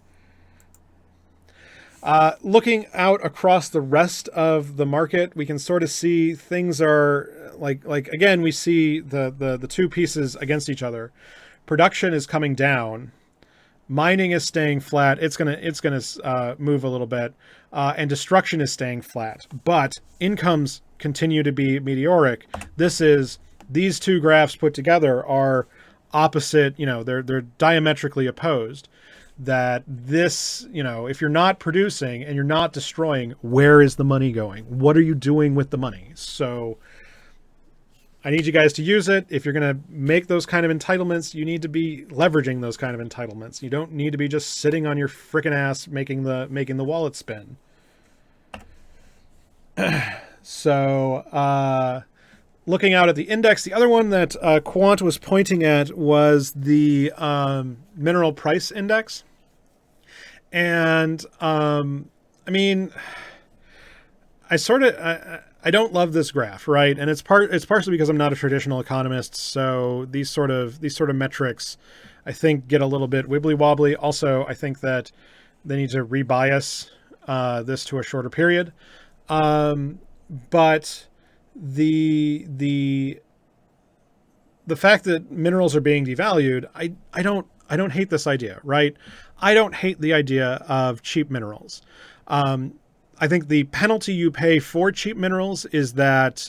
Looking out across the rest of the market, we can sort of see things are like again, we see the two pieces against each other. Production is coming down. Mining is staying flat. It's gonna move a little bit, and destruction is staying flat. But incomes continue to be meteoric. These two graphs put together are opposite. They're diametrically opposed. That this, if you're not producing and you're not destroying, where is the money going? What are you doing with the money? So I need you guys to use it. If you're going to make those kind of entitlements, you need to be leveraging those kind of entitlements. You don't need to be just sitting on your frickin' ass making the wallet spin. So, looking out at the index, the other one that Quant was pointing at was the mineral price index. And I mean, I don't love this graph, right? And it's partially because I'm not a traditional economist, so these sort of metrics, I think, get a little bit wibbly wobbly. Also, I think that they need to rebias this to a shorter period. But the fact that minerals are being devalued, I hate this idea, right? I don't hate the idea of cheap minerals. I think the penalty you pay for cheap minerals is that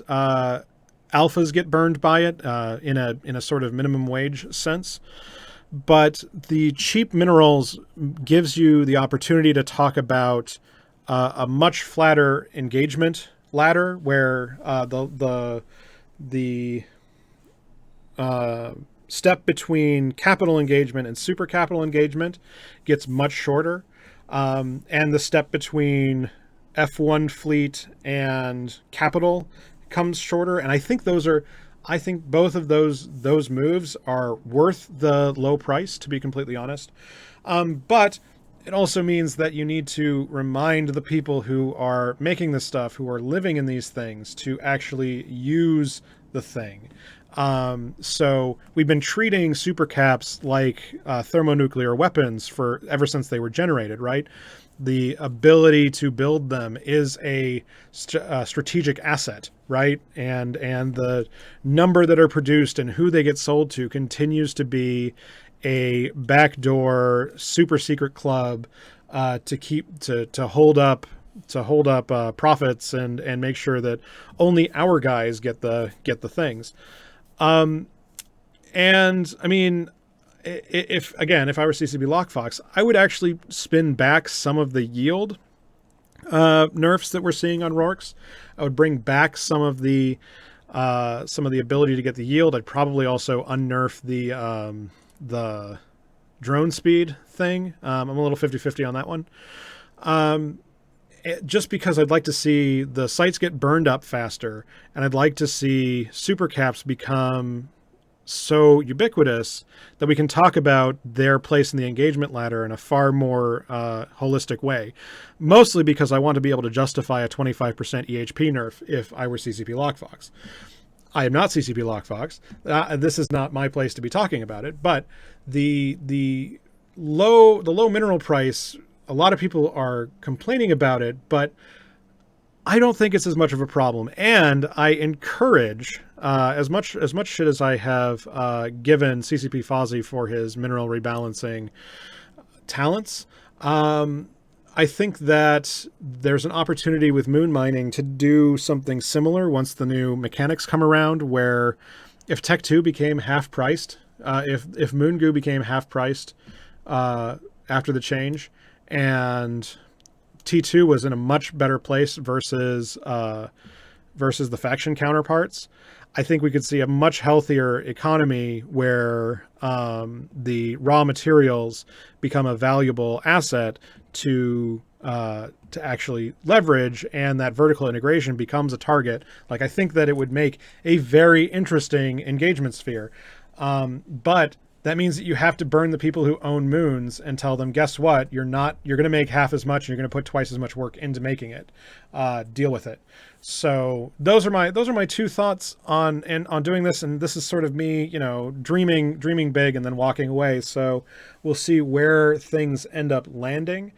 alphas get burned by it in a sort of minimum wage sense. But the cheap minerals gives you the opportunity to talk about a much flatter engagement ladder, where the step between capital engagement and super capital engagement gets much shorter, and the step between F1 fleet and capital comes shorter. And I think both of those moves are worth the low price, to be completely honest. But it also means that you need to remind the people who are making this stuff, who are living in these things, to actually use the thing. So we've been treating supercaps like thermonuclear weapons ever since they were generated, right? The ability to build them is a strategic asset, right? And the number that are produced and who they get sold to continues to be a backdoor super secret club to hold up profits and make sure that only our guys get the things. And I mean, if I were CCP Lockefox, I would actually spin back some of the yield nerfs that we're seeing on Rorks. I would bring back some of the ability to get the yield. I'd probably also unnerf the drone speed thing. I'm a little 50-50 on that one. Just because I'd like to see the sites get burned up faster, and I'd like to see super caps become so ubiquitous that we can talk about their place in the engagement ladder in a far more holistic way. Mostly because I want to be able to justify a 25% EHP nerf if I were CCP Lockefox. I am not CCP Lockefox. This is not my place to be talking about it, but the low mineral price, a lot of people are complaining about it, but I don't think it's as much of a problem. And I encourage, as much shit as I have given CCP Fozzie for his mineral rebalancing talents, I think that there's an opportunity with moon mining to do something similar once the new mechanics come around, where if Tech 2 became half priced, if Moon Goo became half priced after the change, and T2 was in a much better place versus the faction counterparts, I think we could see a much healthier economy where the raw materials become a valuable asset to actually leverage, and that vertical integration becomes a target. Like, I think that it would make a very interesting engagement sphere. But that means that you have to burn the people who own moons and tell them, guess what? You're going to make half as much, and you're going to put twice as much work into making it. Deal with it. So those are my two thoughts on doing this. And this is sort of me, dreaming big and then walking away. So we'll see where things end up landing.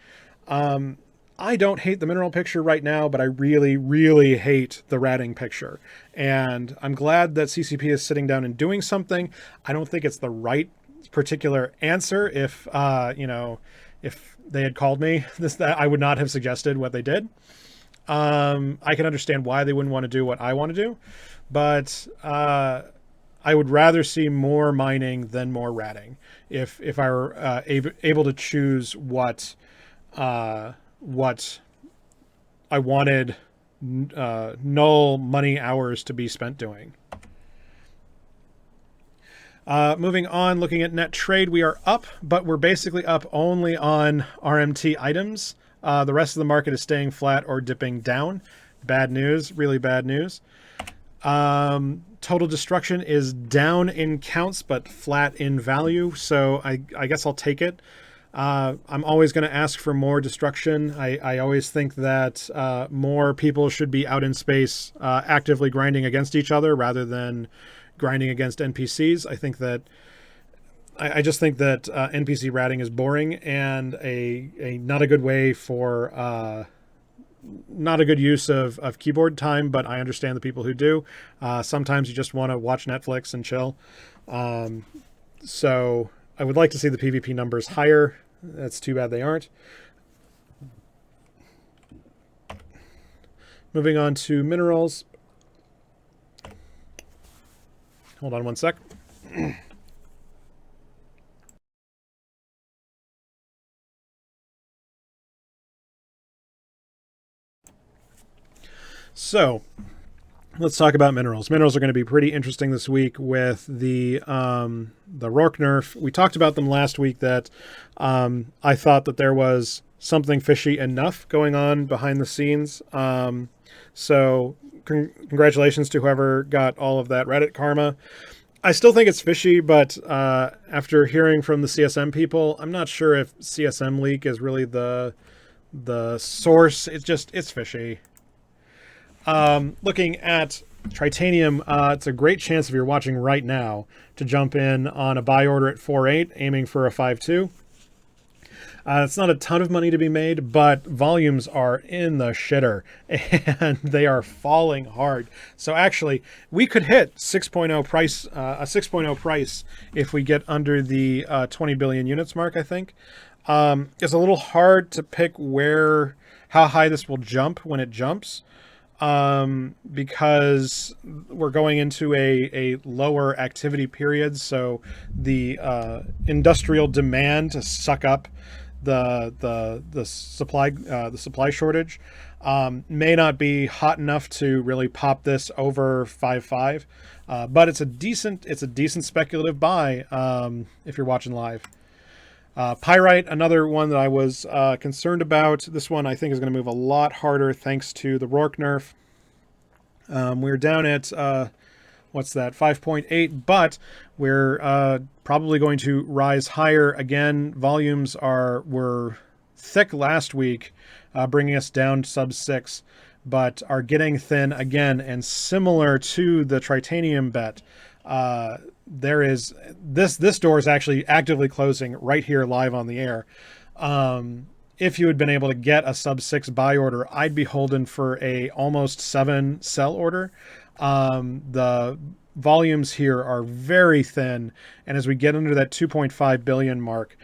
I don't hate the mineral picture right now, but I really, really hate the ratting picture. And I'm glad that CCP is sitting down and doing something. I don't think it's the right particular answer. If they had called me, I would not have suggested what they did. I can understand why they wouldn't want to do what I want to do, but I would rather see more mining than more ratting. If I were able to choose what I wanted null money hours to be spent doing. Moving on, looking at net trade, we are up, but we're basically up only on RMT items. The rest of the market is staying flat or dipping down. Bad news, really bad news. Total destruction is down in counts, but flat in value. So I guess I'll take it. I'm always going to ask for more destruction. I always think that more people should be out in space actively grinding against each other rather than grinding against NPCs. I just think that NPC ratting is boring and a not a good way for not a good use of keyboard time, but I understand the people who do. Sometimes you just want to watch Netflix and chill. So I would like to see the PvP numbers higher. That's too bad they aren't. Moving on to minerals. Hold on one sec. So, let's talk about minerals. Minerals are going to be pretty interesting this week with the Rourke nerf. We talked about them last week that I thought that there was something fishy enough going on behind the scenes. So congratulations to whoever got all of that Reddit karma. I still think it's fishy, but after hearing from the CSM people, I'm not sure if CSM leak is really the source. It's fishy. Looking at Tritanium, it's a great chance if you're watching right now to jump in on a buy order at 4.8, aiming for a 5.2. It's not a ton of money to be made, but volumes are in the shitter, and they are falling hard. So actually, we could hit 6.0 price, a 6.0 price if we get under the 20 billion units mark, I think. It's a little hard to pick how high this will jump when it jumps. Because we're going into a lower activity period, so the industrial demand to suck up the supply shortage may not be hot enough to really pop this over 5.5, but it's a decent speculative buy if you're watching live. Pyrite, another one that I was concerned about. This one I think is going to move a lot harder thanks to the Rourke nerf. We're down at, 5.8, but we're probably going to rise higher again. Volumes were thick last week, bringing us down sub 6, but are getting thin again. And similar to the Tritanium bet, there is this door is actually actively closing right here live on the air. If you had been able to get a sub 6 buy order, I'd be holding for a almost 7 sell order. The volumes here are very thin, and as we get under that 2.5 billion mark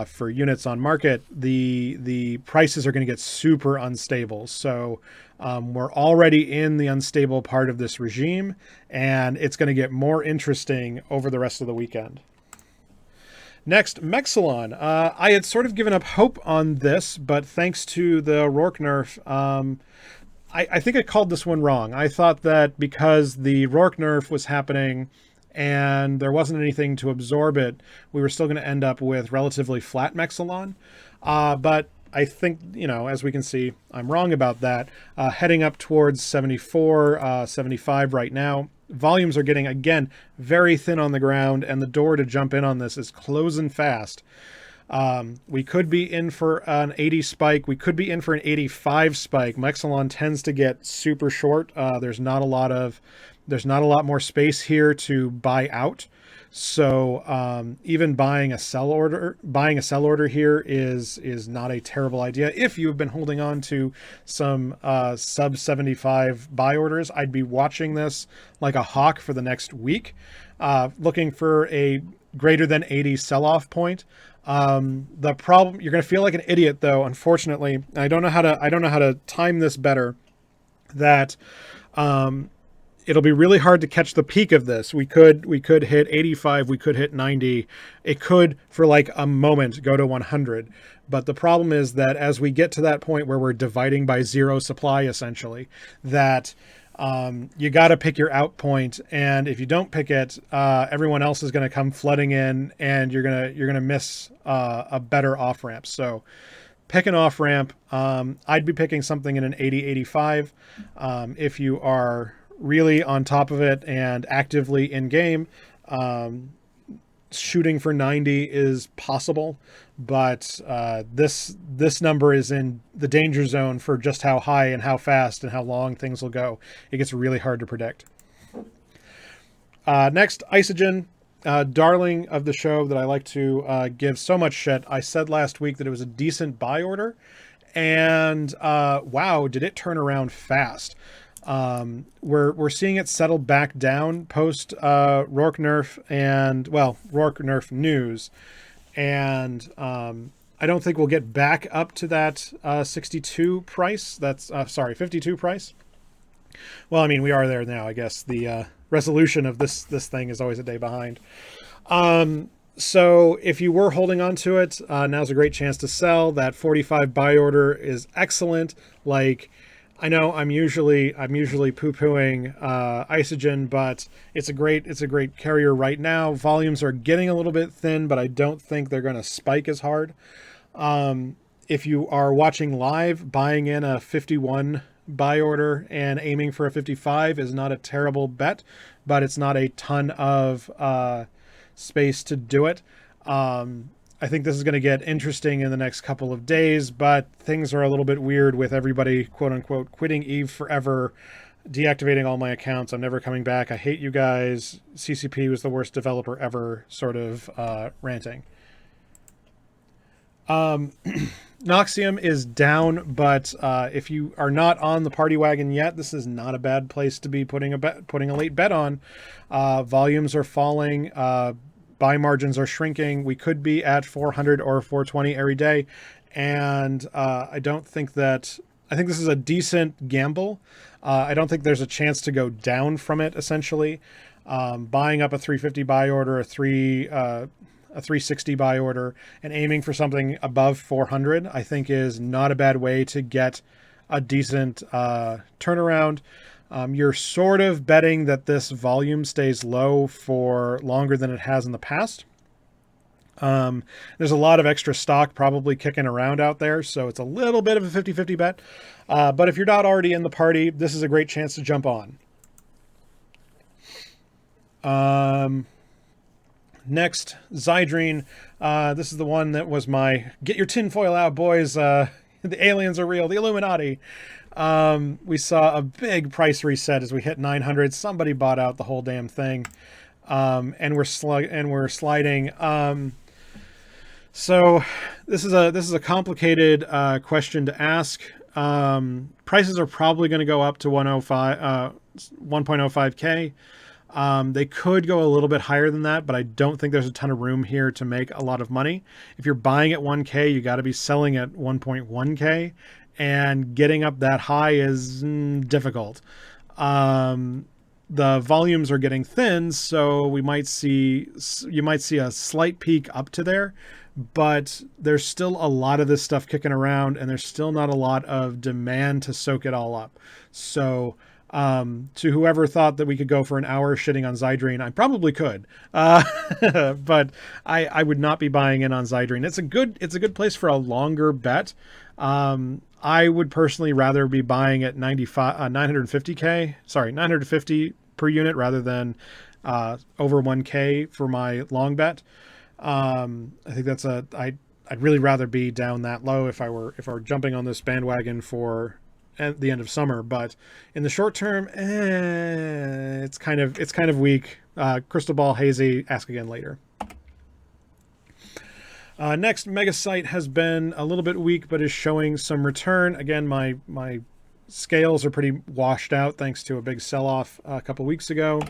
for units on market, the prices are going to get super unstable. So we're already in the unstable part of this regime, and it's going to get more interesting over the rest of the weekend. Next, Mexilon. I had sort of given up hope on this, but thanks to the Rourke nerf, I think I called this one wrong. I thought that because the Rourke nerf was happening and there wasn't anything to absorb it, we were still going to end up with relatively flat Mexilon. But I think, as we can see, I'm wrong about that. Heading up towards 74, 75 right now. Volumes are getting, again, very thin on the ground, and the door to jump in on this is closing fast. We could be in for an 80 spike. We could be in for an 85 spike. Mexilon tends to get super short. There's not a lot more space here to buy out. So even buying a sell order here is not a terrible idea. If you've been holding on to some sub 75 buy orders, I'd be watching this like a hawk for the next week, looking for a greater than 80 sell-off point. The problem, you're going to feel like an idiot though, unfortunately. I don't know how to time this better. That it'll be really hard to catch the peak of this. We could hit 85, we could hit 90. It could, for like a moment, go to 100. But the problem is that as we get to that point where we're dividing by zero supply, essentially, that you got to pick your out point, and if you don't pick it, everyone else is going to come flooding in, and you're gonna miss a better off ramp. So pick an off ramp. I'd be picking something in an 80-85 if you are really on top of it and actively in game. Shooting for 90 is possible, but this number is in the danger zone for just how high and how fast and how long things will go. It gets really hard to predict. Next, Isogen, darling of the show that I like to give so much shit. I said last week that it was a decent buy order, and wow, did it turn around fast. We're seeing it settle back down post Rourke nerf and, well, Rourke nerf news. And I don't think we'll get back up to that 62 price. That's, sorry, 52 price. Well, I mean, we are there now. I guess the resolution of this thing is always a day behind. So if you were holding on to it, now's a great chance to sell. That 45 buy order is excellent. Like, I know I'm usually poo-pooing Isogen, but it's a great carrier right now. Volumes are getting a little bit thin, but I don't think they're going to spike as hard. If you are watching live, buying in a 51 buy order and aiming for a 55 is not a terrible bet, but it's not a ton of space to do it. I think this is going to get interesting in the next couple of days, but things are a little bit weird with everybody, quote unquote, quitting EVE forever, deactivating all my accounts. I'm never coming back. I hate you guys. CCP was the worst developer ever, sort of ranting. Noxium is down, but if you are not on the party wagon yet, this is not a bad place to be putting a late bet on. Volumes are falling. Buy margins are shrinking. We could be at 400 or 420 every day. And I think this is a decent gamble. I don't think there's a chance to go down from it, essentially. Buying up a 350 buy order, a 360 buy order, and aiming for something above 400, I think is not a bad way to get a decent turnaround. You're sort of betting that this volume stays low for longer than it has in the past. There's a lot of extra stock probably kicking around out there, so it's a little bit of a 50-50 bet. But if you're not already in the party, this is a great chance to jump on. Next, Zydrine. This is the one that was my get your tinfoil out, boys. The aliens are real. The Illuminati. We saw a big price reset as we hit 900. Somebody bought out the whole damn thing. And we're sliding. So this is a complicated question to ask. Prices are probably going to go up to 1.05K. They could go a little bit higher than that, but I don't think there's a ton of room here to make a lot of money. If you're buying at 1K, you got to be selling at 1.1K, and getting up that high is difficult. The volumes are getting thin, so you might see a slight peak up to there, but there's still a lot of this stuff kicking around, and there's still not a lot of demand to soak it all up. So to whoever thought that we could go for an hour shitting on Zydrine, I probably could, but I would not be buying in on Zydrine. It's a good place for a longer bet. I would personally rather be buying at 950 per unit rather than over 1K for my long bet. I think I'd really rather be down that low if I were jumping on this bandwagon for at the end of summer, but in the short term, it's kind of weak. Crystal ball hazy. Ask again later. Next, Megasite has been a little bit weak, but is showing some return. Again, my scales are pretty washed out thanks to a big sell-off a couple weeks ago.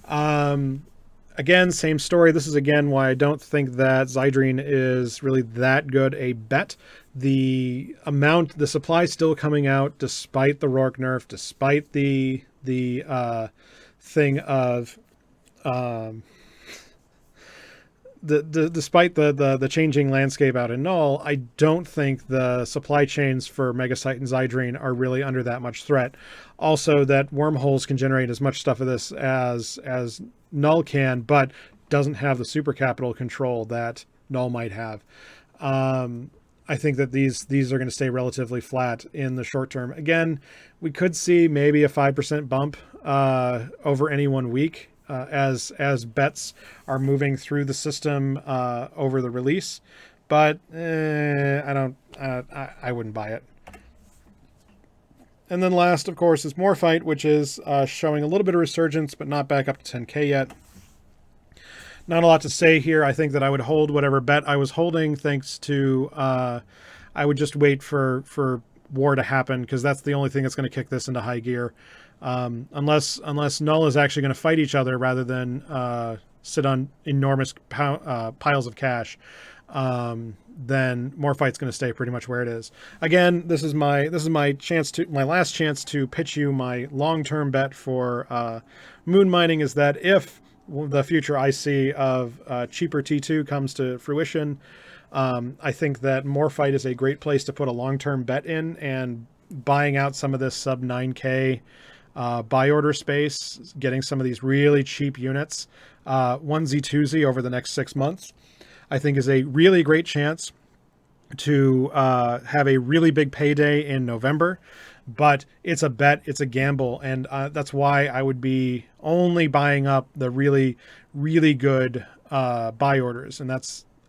Again, same story. This is again why I don't think that Zydrine is really that good a bet. The supply still coming out despite the Rourke nerf, despite the thing of despite the changing landscape out in Null. I don't think the supply chains for Megasite and Zydrine are really under that much threat. Also, that Wormholes can generate as much stuff of this as Null can, but doesn't have the super capital control that Null might have. I think that these are going to stay relatively flat in the short term. Again, we could see maybe a 5% bump over any 1 week as bets are moving through the system over the release, but I wouldn't buy it. And then last, of course, is Morphite, which is showing a little bit of resurgence, but not back up to 10K yet. Not a lot to say here. I think that I would hold whatever bet I was holding, thanks to I would just wait for war to happen, because that's the only thing that's going to kick this into high gear. Unless Null is actually going to fight each other rather than sit on enormous piles of cash, then Morphite's going to stay pretty much where it is. Again, this is my last chance to pitch you my long-term bet for moon mining, is that if the future I see of cheaper T2 comes to fruition, I think that Morphite is a great place to put a long-term bet in, and buying out some of this sub 9K buy order space, getting some of these really cheap units, onesie twosie over the next 6 months, I think is a really great chance to have a really big payday in November. But it's a bet, it's a gamble, and that's why I would be only buying up the really, really good buy orders. And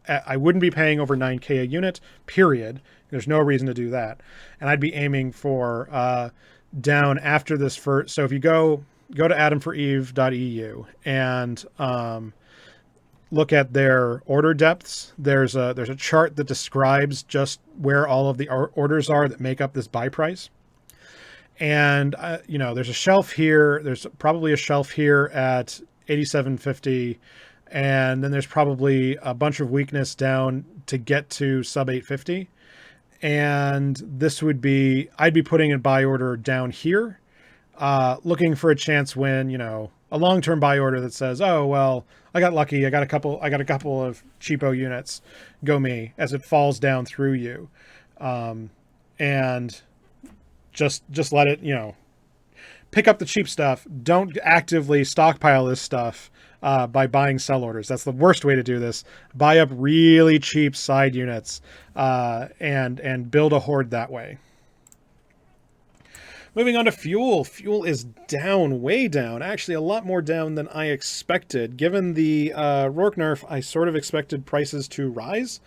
I wouldn't be paying over 9K a unit, period. There's no reason to do that. And I'd be aiming for down after this first. So if you go to adamforeve.eu and look at their order depths, there's a chart that describes just where all of the orders are that make up this buy price. And, there's a shelf here. There's probably a shelf here at 87.50. And then there's probably a bunch of weakness down to get to sub 850. And this would be, I'd be putting a buy order down here, looking for a chance when, a long-term buy order that says, oh, well, I got lucky. I got a couple of cheapo units. Go me, as it falls down through you. And just let it, pick up the cheap stuff. Don't actively stockpile this stuff by buying sell orders. That's the worst way to do this. Buy up really cheap side units and build a horde that way. Moving on to fuel. Fuel is down, way down. Actually, a lot more down than I expected. Given the Rourke nerf, I sort of expected prices to rise.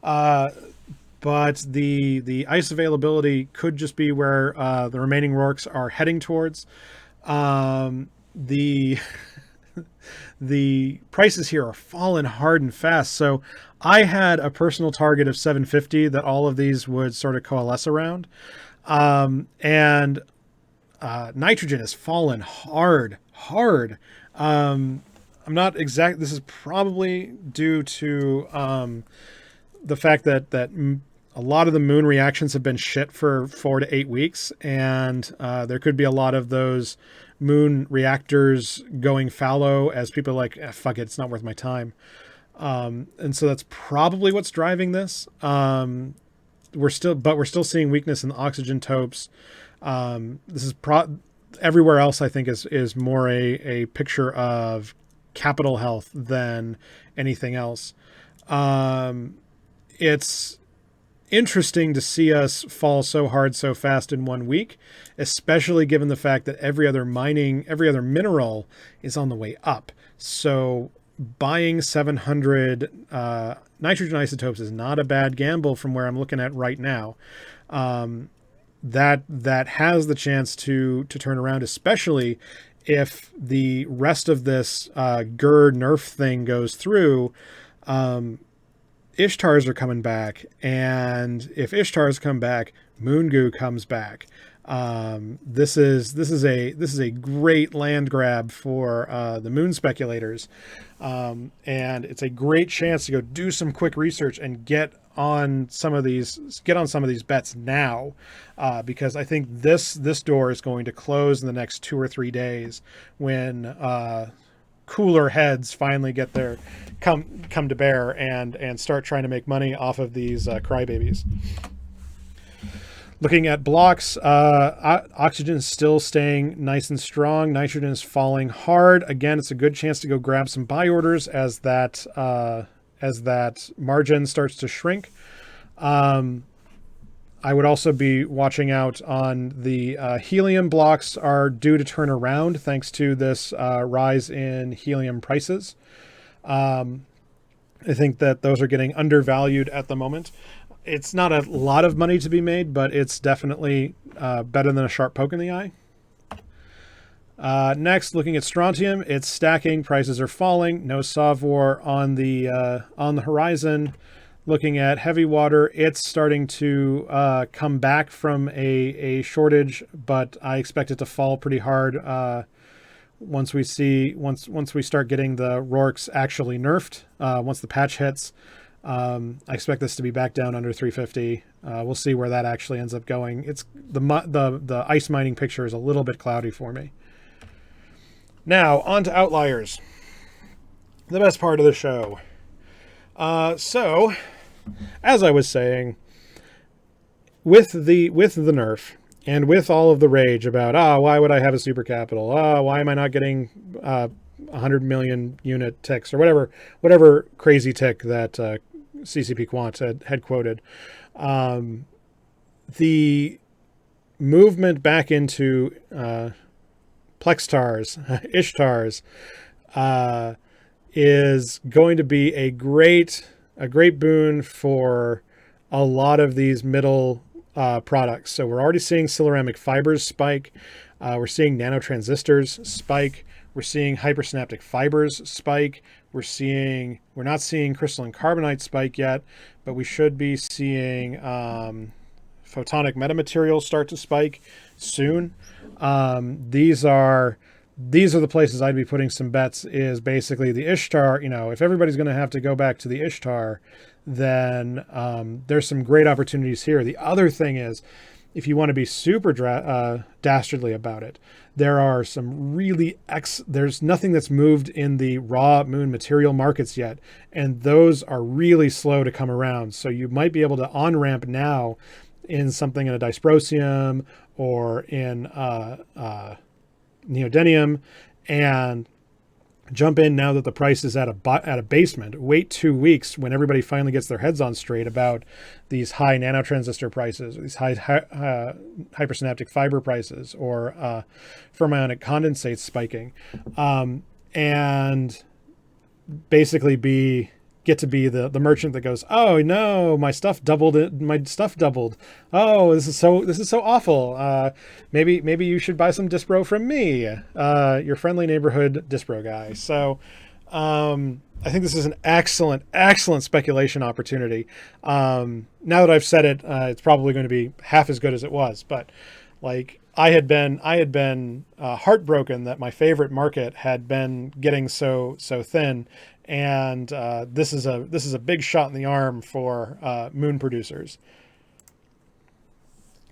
But the ice availability could just be where the remaining Rourkes are heading towards. The prices here are falling hard and fast. So I had a personal target of 750 that all of these would sort of coalesce around. And nitrogen has fallen hard. I'm not exact. This is probably due to the fact that a lot of the moon reactions have been shit for 4 to 8 weeks, and there could be a lot of those moon reactors going fallow as people are like, fuck it, it's not worth my time. And so that's probably what's driving this. We're still seeing weakness in the oxygen topes. This is everywhere else, I think, is more a picture of capital health than anything else. It's interesting to see us fall so hard so fast in 1 week, especially given the fact that every other mineral is on the way up. So buying 700 nitrogen isotopes is not a bad gamble from where I'm looking at right now. That has the chance to turn around, especially if the rest of this GERD nerf thing goes through. Ishtars are coming back, and if Ishtars come back, Moongoo comes back. This is a great land grab for the moon speculators, and it's a great chance to go do some quick research and get on some of these bets now, because I think this door is going to close in the next 2 or 3 days when cooler heads finally get their come to bear and start trying to make money off of these crybabies. Looking at blocks, oxygen is still staying nice and strong. Nitrogen is falling hard. Again, it's a good chance to go grab some buy orders as that margin starts to shrink. I would also be watching out on the helium blocks are due to turn around thanks to this rise in helium prices. I think that those are getting undervalued at the moment. It's not a lot of money to be made, but it's definitely better than a sharp poke in the eye. Next, looking at strontium, it's stacking. Prices are falling. No Sav war on the horizon. Looking at heavy water, it's starting to come back from a shortage, but I expect it to fall pretty hard once we start getting the Rorks actually nerfed. Once the patch hits, I expect this to be back down under 350. We'll see where that actually ends up going. It's the ice mining picture is a little bit cloudy for me. Now on to outliers, the best part of the show. So, as I was saying, with the nerf and with all of the rage about why would I have a super capital? Why am I not getting 100 million unit ticks or whatever crazy tick that CCP Quant had quoted. The movement back into Plextars, Ishtars, is going to be a great boon for a lot of these middle products. So we're already seeing ceramic fibers spike. We're seeing nanotransistors spike. We're seeing hypersynaptic fibers spike. We're not seeing crystalline carbonite spike yet, but we should be seeing photonic metamaterials start to spike soon. These are the places I'd be putting some bets, is basically the Ishtar. If everybody's going to have to go back to the Ishtar, then there's some great opportunities here. The other thing is, if you want to be super dastardly about it, there are some really there's nothing that's moved in the raw moon material markets yet, and those are really slow to come around. So you might be able to on-ramp now in something in a dysprosium or in neodymium, and jump in now that the price is at a basement. Wait 2 weeks when everybody finally gets their heads on straight about these high nanotransistor prices, or these high hypersynaptic fiber prices, or fermionic condensates spiking, and basically get to be the merchant that goes, oh no, my stuff doubled. Oh, this is so awful. Maybe you should buy some Dispro from me, your friendly neighborhood Dispro guy. So I think this is an excellent speculation opportunity. Now that I've said it, it's probably going to be half as good as it was, but like, I had been heartbroken that my favorite market had been getting so thin, and this is a big shot in the arm for moon producers.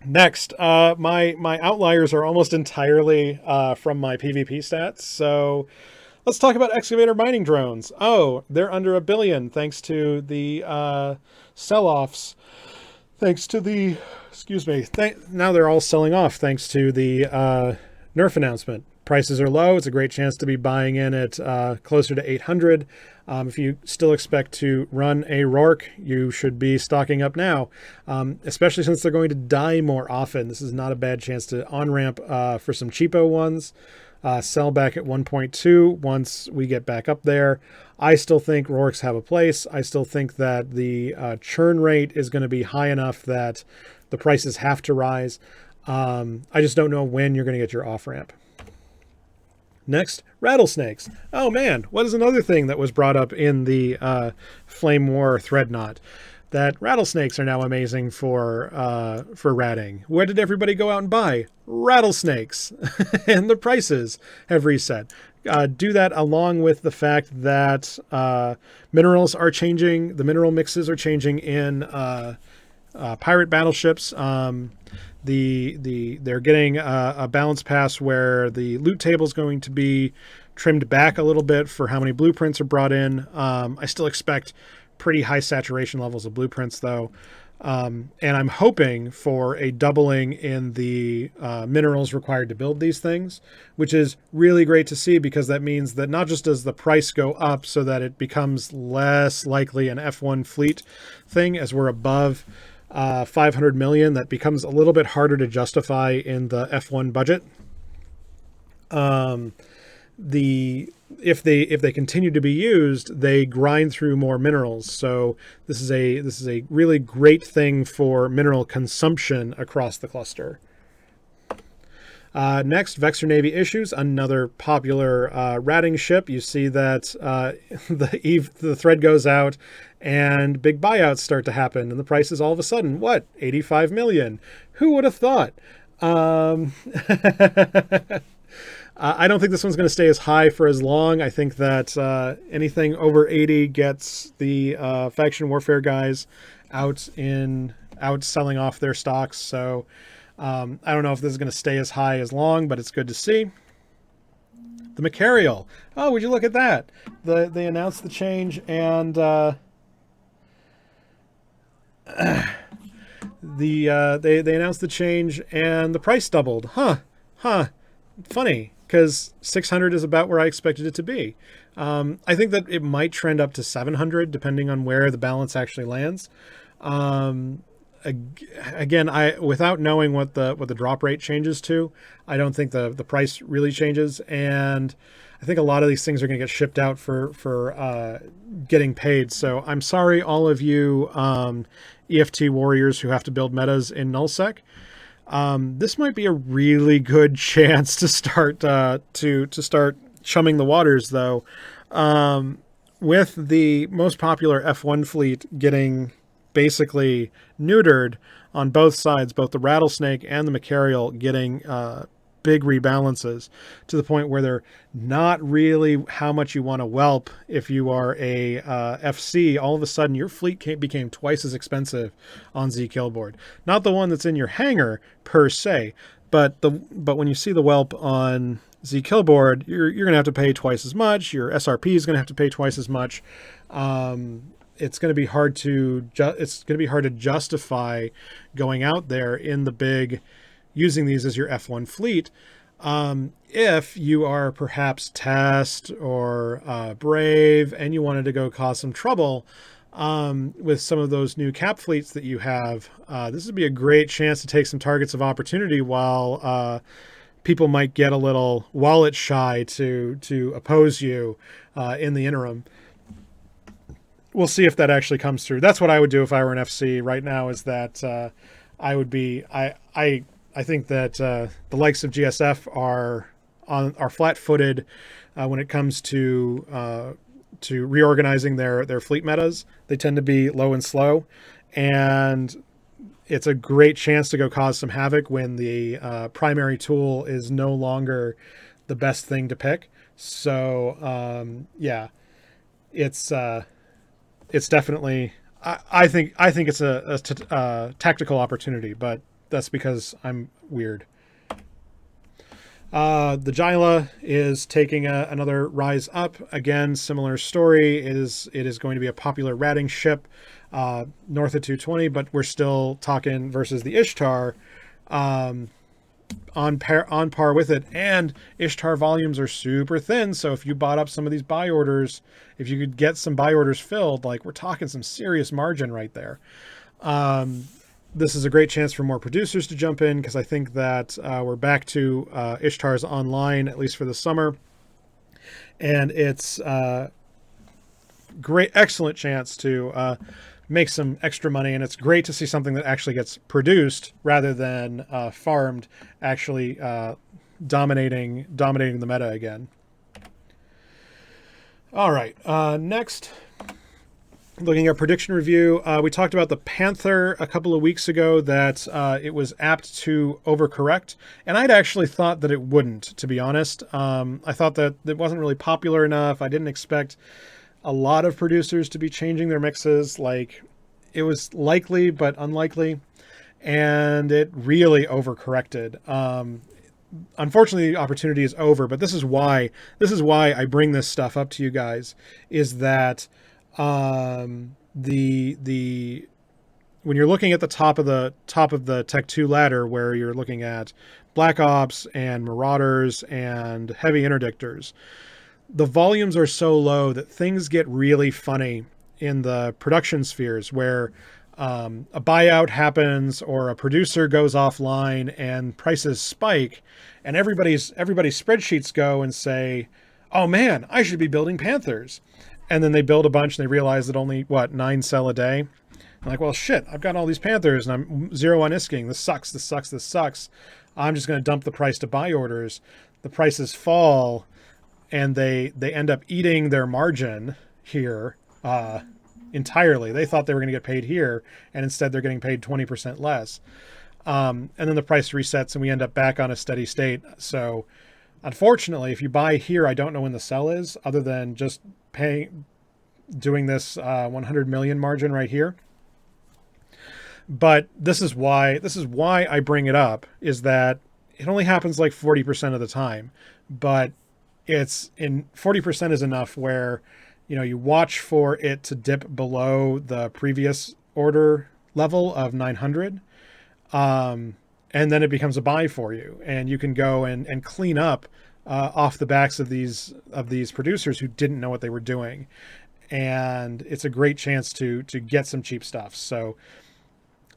Next, my outliers are almost entirely from my PvP stats. So let's talk about excavator mining drones. Oh, they're under 1 billion thanks to the sell-offs. Thanks to the, now they're all selling off thanks to the nerf announcement. Prices are low. It's a great chance to be buying in at closer to 800. If you still expect to run a Rourke, you should be stocking up now, especially since they're going to die more often. This is not a bad chance to on-ramp for some cheapo ones. Sell back at 1.2 once we get back up there. I still think Rourkes have a place. I still think that the churn rate is going to be high enough that the prices have to rise. I just don't know when you're going to get your off-ramp. Next, rattlesnakes. Oh man, what is another thing that was brought up in the Flame War Threadnought? That rattlesnakes are now amazing for ratting. Where did everybody go out and buy? Rattlesnakes. And the prices have reset. Do that along with the fact that minerals are changing. The mineral mixes are changing in pirate battleships. They're getting a balance pass where the loot table is going to be trimmed back a little bit for how many blueprints are brought in. I still expect pretty high saturation levels of blueprints though. And I'm hoping for a doubling in the minerals required to build these things, which is really great to see, because that means that not just does the price go up so that it becomes less likely an F1 fleet thing as we're above 500 million, that becomes a little bit harder to justify in the F1 budget. If they continue to be used, they grind through more minerals. So this is a really great thing for mineral consumption across the cluster. Next, Vexor Navy issues, another popular ratting ship. You see that the thread goes out and big buyouts start to happen, and the price is all of a sudden, what, 85 million? Who would have thought? I don't think this one's going to stay as high for as long. I think that anything over 80 gets the faction warfare guys out selling off their stocks. So I don't know if this is going to stay as high as long, but it's good to see. The Macarial. Oh, would you look at that? They announced the change, and they announced the change, and the price doubled. Huh. Funny, because 600 is about where I expected it to be. I think that it might trend up to 700, depending on where the balance actually lands. Again, without knowing what the drop rate changes to, I don't think the price really changes, and I think a lot of these things are going to get shipped out for getting paid. So I'm sorry, all of you EFT warriors who have to build metas in nullsec. This might be a really good chance to start to start chumming the waters, though. With the most popular F1 fleet getting basically neutered on both sides, both the Rattlesnake and the Macarial getting big rebalances to the point where they're not really how much you want to whelp. If you are a FC, all of a sudden your fleet became twice as expensive on Z Killboard. Not the one that's in your hangar per se, but when you see the whelp on Z Killboard, you're going to have to pay twice as much. Your SRP is going to have to pay twice as much. It's going to be hard to justify going out there in the big, using these as your F1 fleet. If you are perhaps Test or Brave and you wanted to go cause some trouble with some of those new cap fleets that you have, this would be a great chance to take some targets of opportunity while people might get a little wallet shy to oppose you in the interim. We'll see if that actually comes through. That's what I would do if I were an FC right now, is that I would be, I think that the likes of GSF are flat-footed when it comes to reorganizing their fleet metas. They tend to be low and slow, and it's a great chance to go cause some havoc when the primary tool is no longer the best thing to pick. So yeah, it's definitely, I think it's a tactical opportunity, but that's because I'm weird. The Gila is taking another rise up. Again, similar story. It is going to be a popular ratting ship north of 220, but we're still talking versus the Ishtar on par with it. And Ishtar volumes are super thin, so if you bought up some of these buy orders, if you could get some buy orders filled, like, we're talking some serious margin right there. This is a great chance for more producers to jump in, because I think that we're back to Ishtar's online, at least for the summer. And it's excellent chance to make some extra money. And it's great to see something that actually gets produced rather than farmed, actually dominating the meta again. All right, next. Looking at prediction review, we talked about the Panther a couple of weeks ago, that it was apt to overcorrect, and I'd actually thought that it wouldn't, to be honest. I thought that it wasn't really popular enough. I didn't expect a lot of producers to be changing their mixes. Like, it was likely but unlikely, and it really overcorrected. Unfortunately, the opportunity is over, but this is why I bring this stuff up to you guys, is that when you're looking at the top of the Tech 2 ladder, where you're looking at Black Ops and Marauders and Heavy Interdictors, the volumes are so low that things get really funny in the production spheres, where a buyout happens or a producer goes offline and prices spike, and everybody's spreadsheets go and say, oh man, I should be building Panthers. And then they build a bunch and they realize that only 9 sell a day. I'm like, well, shit, I've got all these Panthers and I'm 0 on isking. This sucks, this sucks, this sucks. I'm just going to dump the price to buy orders. The prices fall and they end up eating their margin here entirely. They thought they were going to get paid here, and instead they're getting paid 20% less. And then the price resets and we end up back on a steady state. So unfortunately, if you buy here, I don't know when the sell is, other than just doing this 100 million margin right here. But this is why I bring it up, is that it only happens like 40% of the time, but it's in 40% is enough where, you know, you watch for it to dip below the previous order level of 900. And then it becomes a buy for you, and you can go and clean up off the backs of these producers who didn't know what they were doing. And it's a great chance to get some cheap stuff. So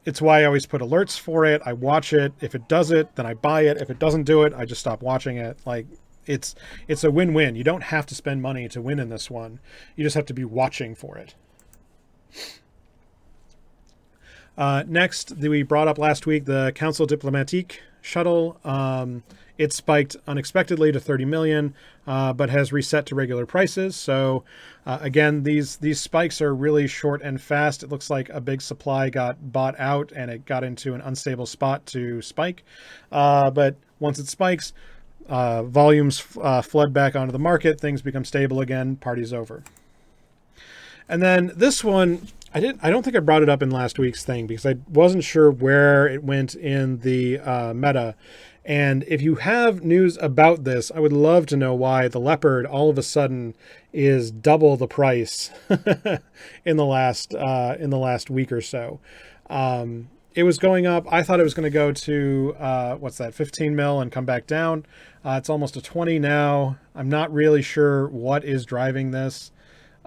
it's why I always put alerts for it. I watch it. If it does it, then I buy it. If it doesn't do it, I just stop watching it. Like, it's a win-win. You don't have to spend money to win in this one. You just have to be watching for it. Next, we brought up last week the Council Diplomatique shuttle. It spiked unexpectedly to 30 million, but has reset to regular prices. So again, these spikes are really short and fast. It looks like a big supply got bought out and it got into an unstable spot to spike. But once it spikes, volumes flood back onto the market. Things become stable again. Party's over. And then this one, I don't think I brought it up in last week's thing because I wasn't sure where it went in the meta. And if you have news about this, I would love to know why the Leopard all of a sudden is double the price in the last week or so. It was going up. I thought it was going to go to 15 mil and come back down. It's almost a 20 now. I'm not really sure what is driving this.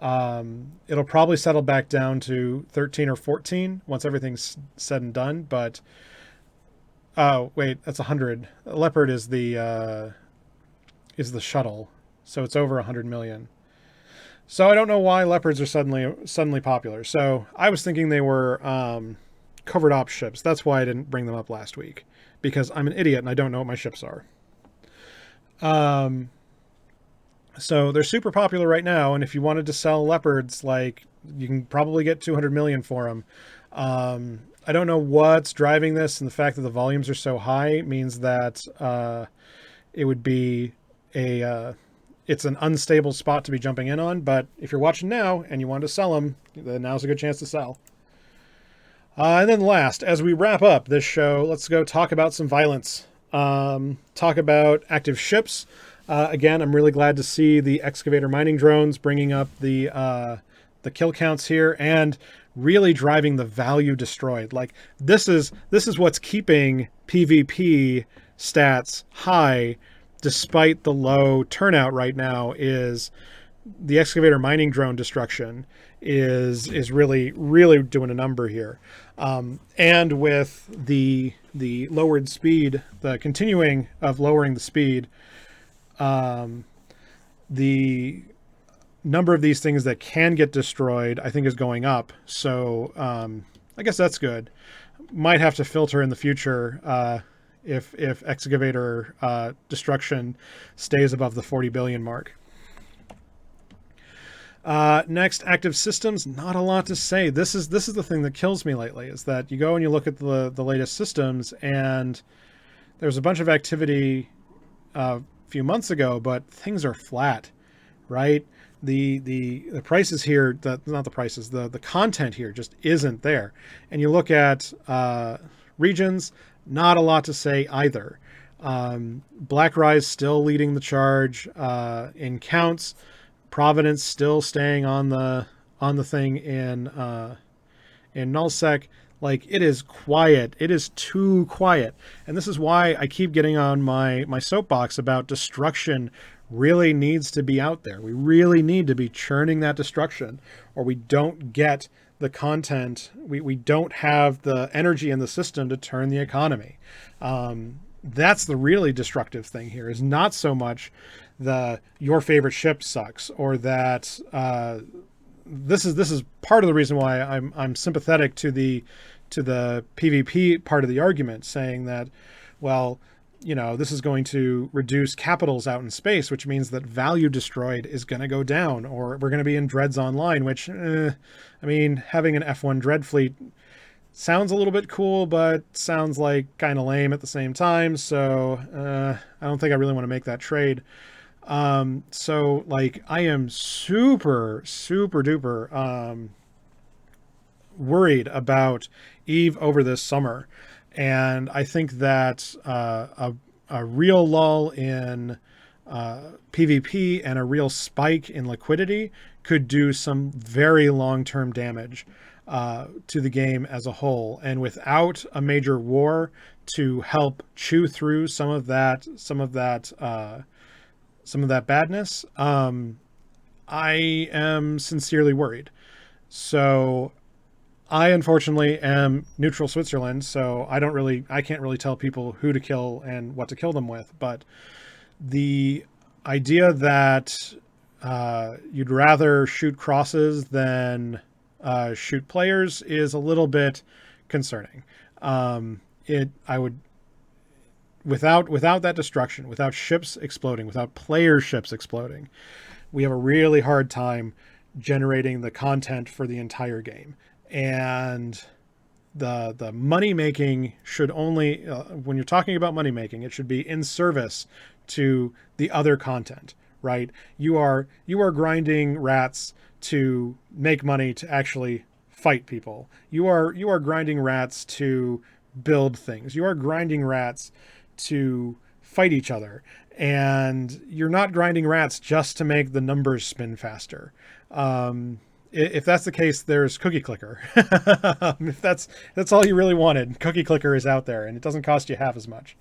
It'll probably settle back down to 13 or 14 once everything's said and done. But oh wait, that's 100. Leopard is the shuttle, so it's over 100 million. So I don't know why Leopards are suddenly popular. So I was thinking they were covered op ships. That's why I didn't bring them up last week, because I'm an idiot and I don't know what my ships are. So they're super popular right now, and if you wanted to sell Leopards, like, you can probably get 200 million for them. I don't know what's driving this, and the fact that the volumes are so high means that it would be it's an unstable spot to be jumping in on. But if you're watching now and you want to sell them, then now's a good chance to sell. And then last, as we wrap up this show, let's go talk about some violence. Talk about active ships. Again, I'm really glad to see the excavator mining drones bringing up the kill counts here and really driving the value destroyed. Like, this is what's keeping PvP stats high despite the low turnout right now. Is the excavator mining drone destruction is really doing a number here. And with the lowered speed, the continuing of lowering the speed, the number of these things that can get destroyed, I think, is going up. So I guess that's good. Might have to filter in the future if excavator destruction stays above the 40 billion mark. Next, active systems. Not a lot to say. This is the thing that kills me lately, is that you go and you look at the latest systems, and there's a bunch of activity few months ago, but things are flat, right? The prices here, the content here just isn't there. And you look at regions, not a lot to say either. Black Rise still leading the charge in counts. Providence still staying on the thing in nullsec. Like, it is quiet. It is too quiet. And this is why I keep getting on my soapbox about destruction really needs to be out there. We really need to be churning that destruction, or we don't get the content. We don't have the energy in the system to turn the economy. That's the really destructive thing here, is not so much your favorite ship sucks, or that this is part of the reason why I'm sympathetic to the PvP part of the argument, saying that, well, this is going to reduce capitals out in space, which means that value destroyed is going to go down, or we're going to be in Dreads Online, which, having an F1 Dread fleet sounds a little bit cool, but sounds like kind of lame at the same time. So I don't think I really want to make that trade. So like I am super duper worried about EVE over this summer. And I think that a real lull in PvP and a real spike in liquidity could do some very long-term damage to the game as a whole. And without a major war to help chew through some of that badness, I am sincerely worried. So I unfortunately am neutral Switzerland, so I can't really tell people who to kill and what to kill them with. But the idea that you'd rather shoot crosses than shoot players is a little bit concerning. Without that destruction, without ships exploding, without player ships exploding, we have a really hard time generating the content for the entire game. And the money making should only, when you're talking about money making, it should be in service to the other content, right? You are grinding rats to make money to actually fight people. You are grinding rats to build things. You are grinding rats to fight each other. And you're not grinding rats just to make the numbers spin faster. If that's the case, there's Cookie Clicker. If that's all you really wanted, Cookie Clicker is out there, and it doesn't cost you half as much.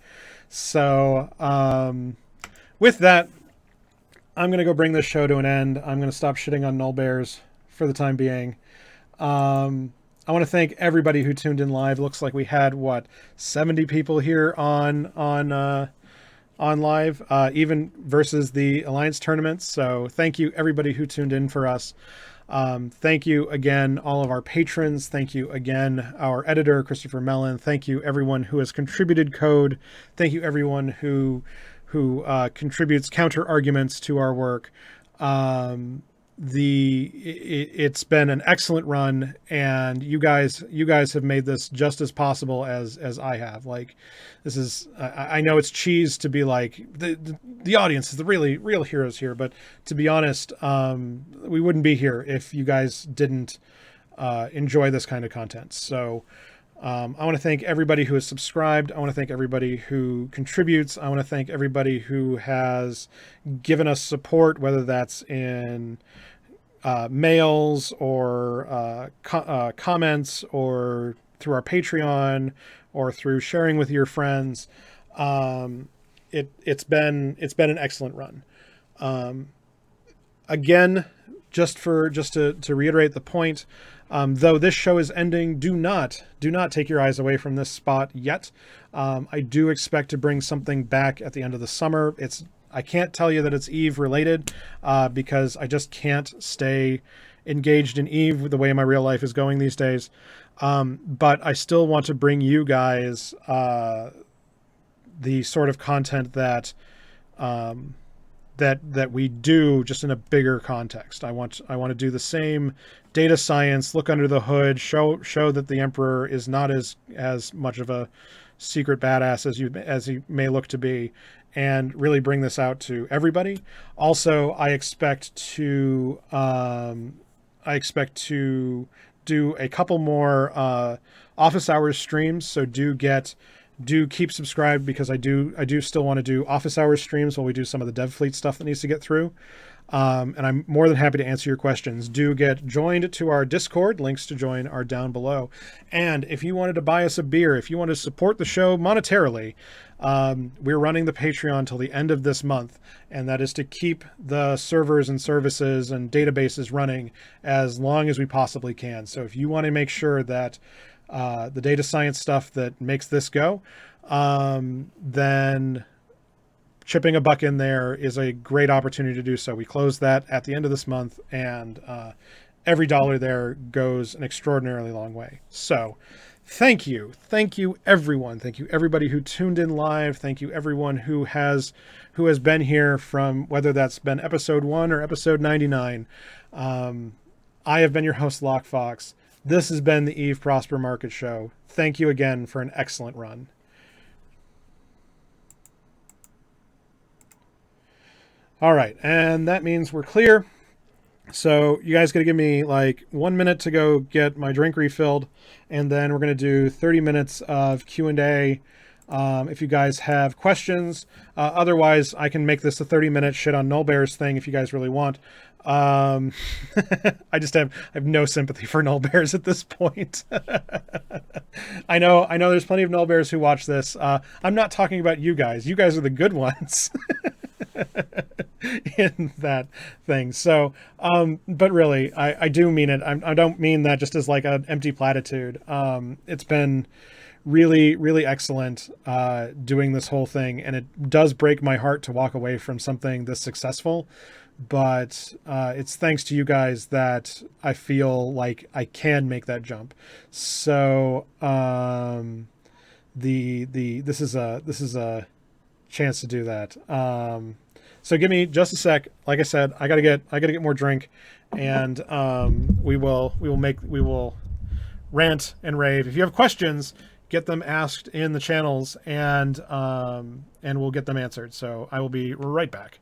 So with that, I'm going to go bring this show to an end. I'm going to stop shitting on null bears for the time being. I want to thank everybody who tuned in live. Looks like we had 70 people here on live, even versus the Alliance tournaments. So thank you everybody who tuned in for us. Thank you again, all of our patrons. Thank you again, our editor, Christopher Mellen. Thank you everyone who has contributed code. Thank you everyone who contributes counter arguments to our work. It's been an excellent run, and you guys have made this just as possible as I have. Like, this is, I know it's cheese to be like the audience is the real heroes here, but to be honest, we wouldn't be here if you guys didn't enjoy this kind of content. So I want to thank everybody who has subscribed. I want to thank everybody who contributes. I want to thank everybody who has given us support, whether that's in mails or comments, or through our Patreon, or through sharing with your friends. It's been an excellent run. Again, just to reiterate the point, though this show is ending, do not take your eyes away from this spot yet. I do expect to bring something back at the end of the summer. I can't tell you that it's EVE related, because I just can't stay engaged in EVE the way my real life is going these days. But I still want to bring you guys the sort of content that we do, just in a bigger context. I want to do the same data science, look under the hood, show that the Emperor is not as much of a secret badass as he may look to be, and really bring this out to everybody. Also, I expect to do a couple more office hours streams, so do keep subscribed, because I do still want to do office hours streams while we do some of the dev fleet stuff that needs to get through. And I'm more than happy to answer your questions. Do get joined to our Discord. Links to join are down below. And if you wanted to buy us a beer, if you want to support the show monetarily, we're running the Patreon till the end of this month, and that is to keep the servers and services and databases running as long as we possibly can. So if you want to make sure that the data science stuff that makes this go, then chipping a buck in there is a great opportunity to do so. We close that at the end of this month, and every dollar there goes an extraordinarily long way. So thank you everyone. Thank you everybody who tuned in live. Thank you everyone who has been here from, whether that's been episode 1 or episode 99. I have been your host, Lockefox. This has been the Eve Prosper Market Show. Thank you again for an excellent run. All right, and that means we're clear. So you guys got to give me like 1 minute to go get my drink refilled, and then we're going to do 30 minutes of Q&A. If you guys have questions, otherwise I can make this a 30-minute shit on Null Bears thing if you guys really want. I have no sympathy for Null Bears at this point. I know there's plenty of Null Bears who watch this. I'm not talking about you guys. You guys are the good ones. In that thing. So, but really, I do mean it. I don't mean that just as like an empty platitude. It's been really, really excellent doing this whole thing, and it does break my heart to walk away from something this successful. But it's thanks to you guys that I feel like I can make that jump. So this is a chance to do that. So give me just a sec. Like I said, I gotta get more drink, and we will rant and rave. If you have questions, get them asked in the channels, and we'll get them answered. So I will be right back.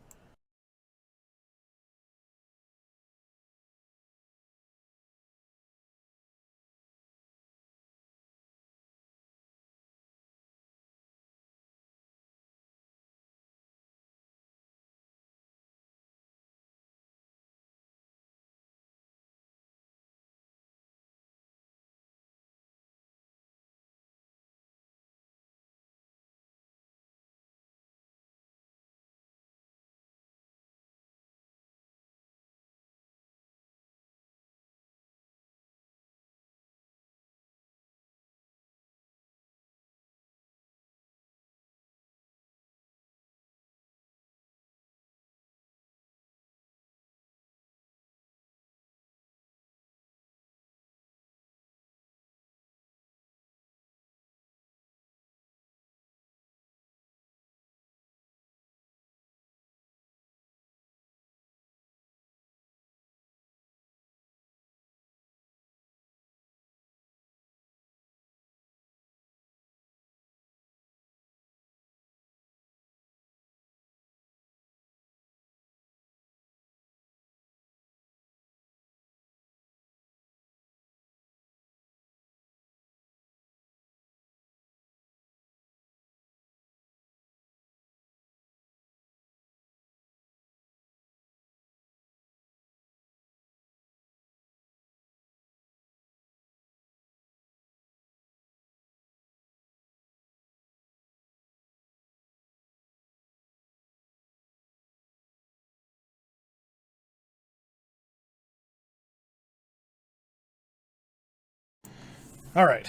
All right.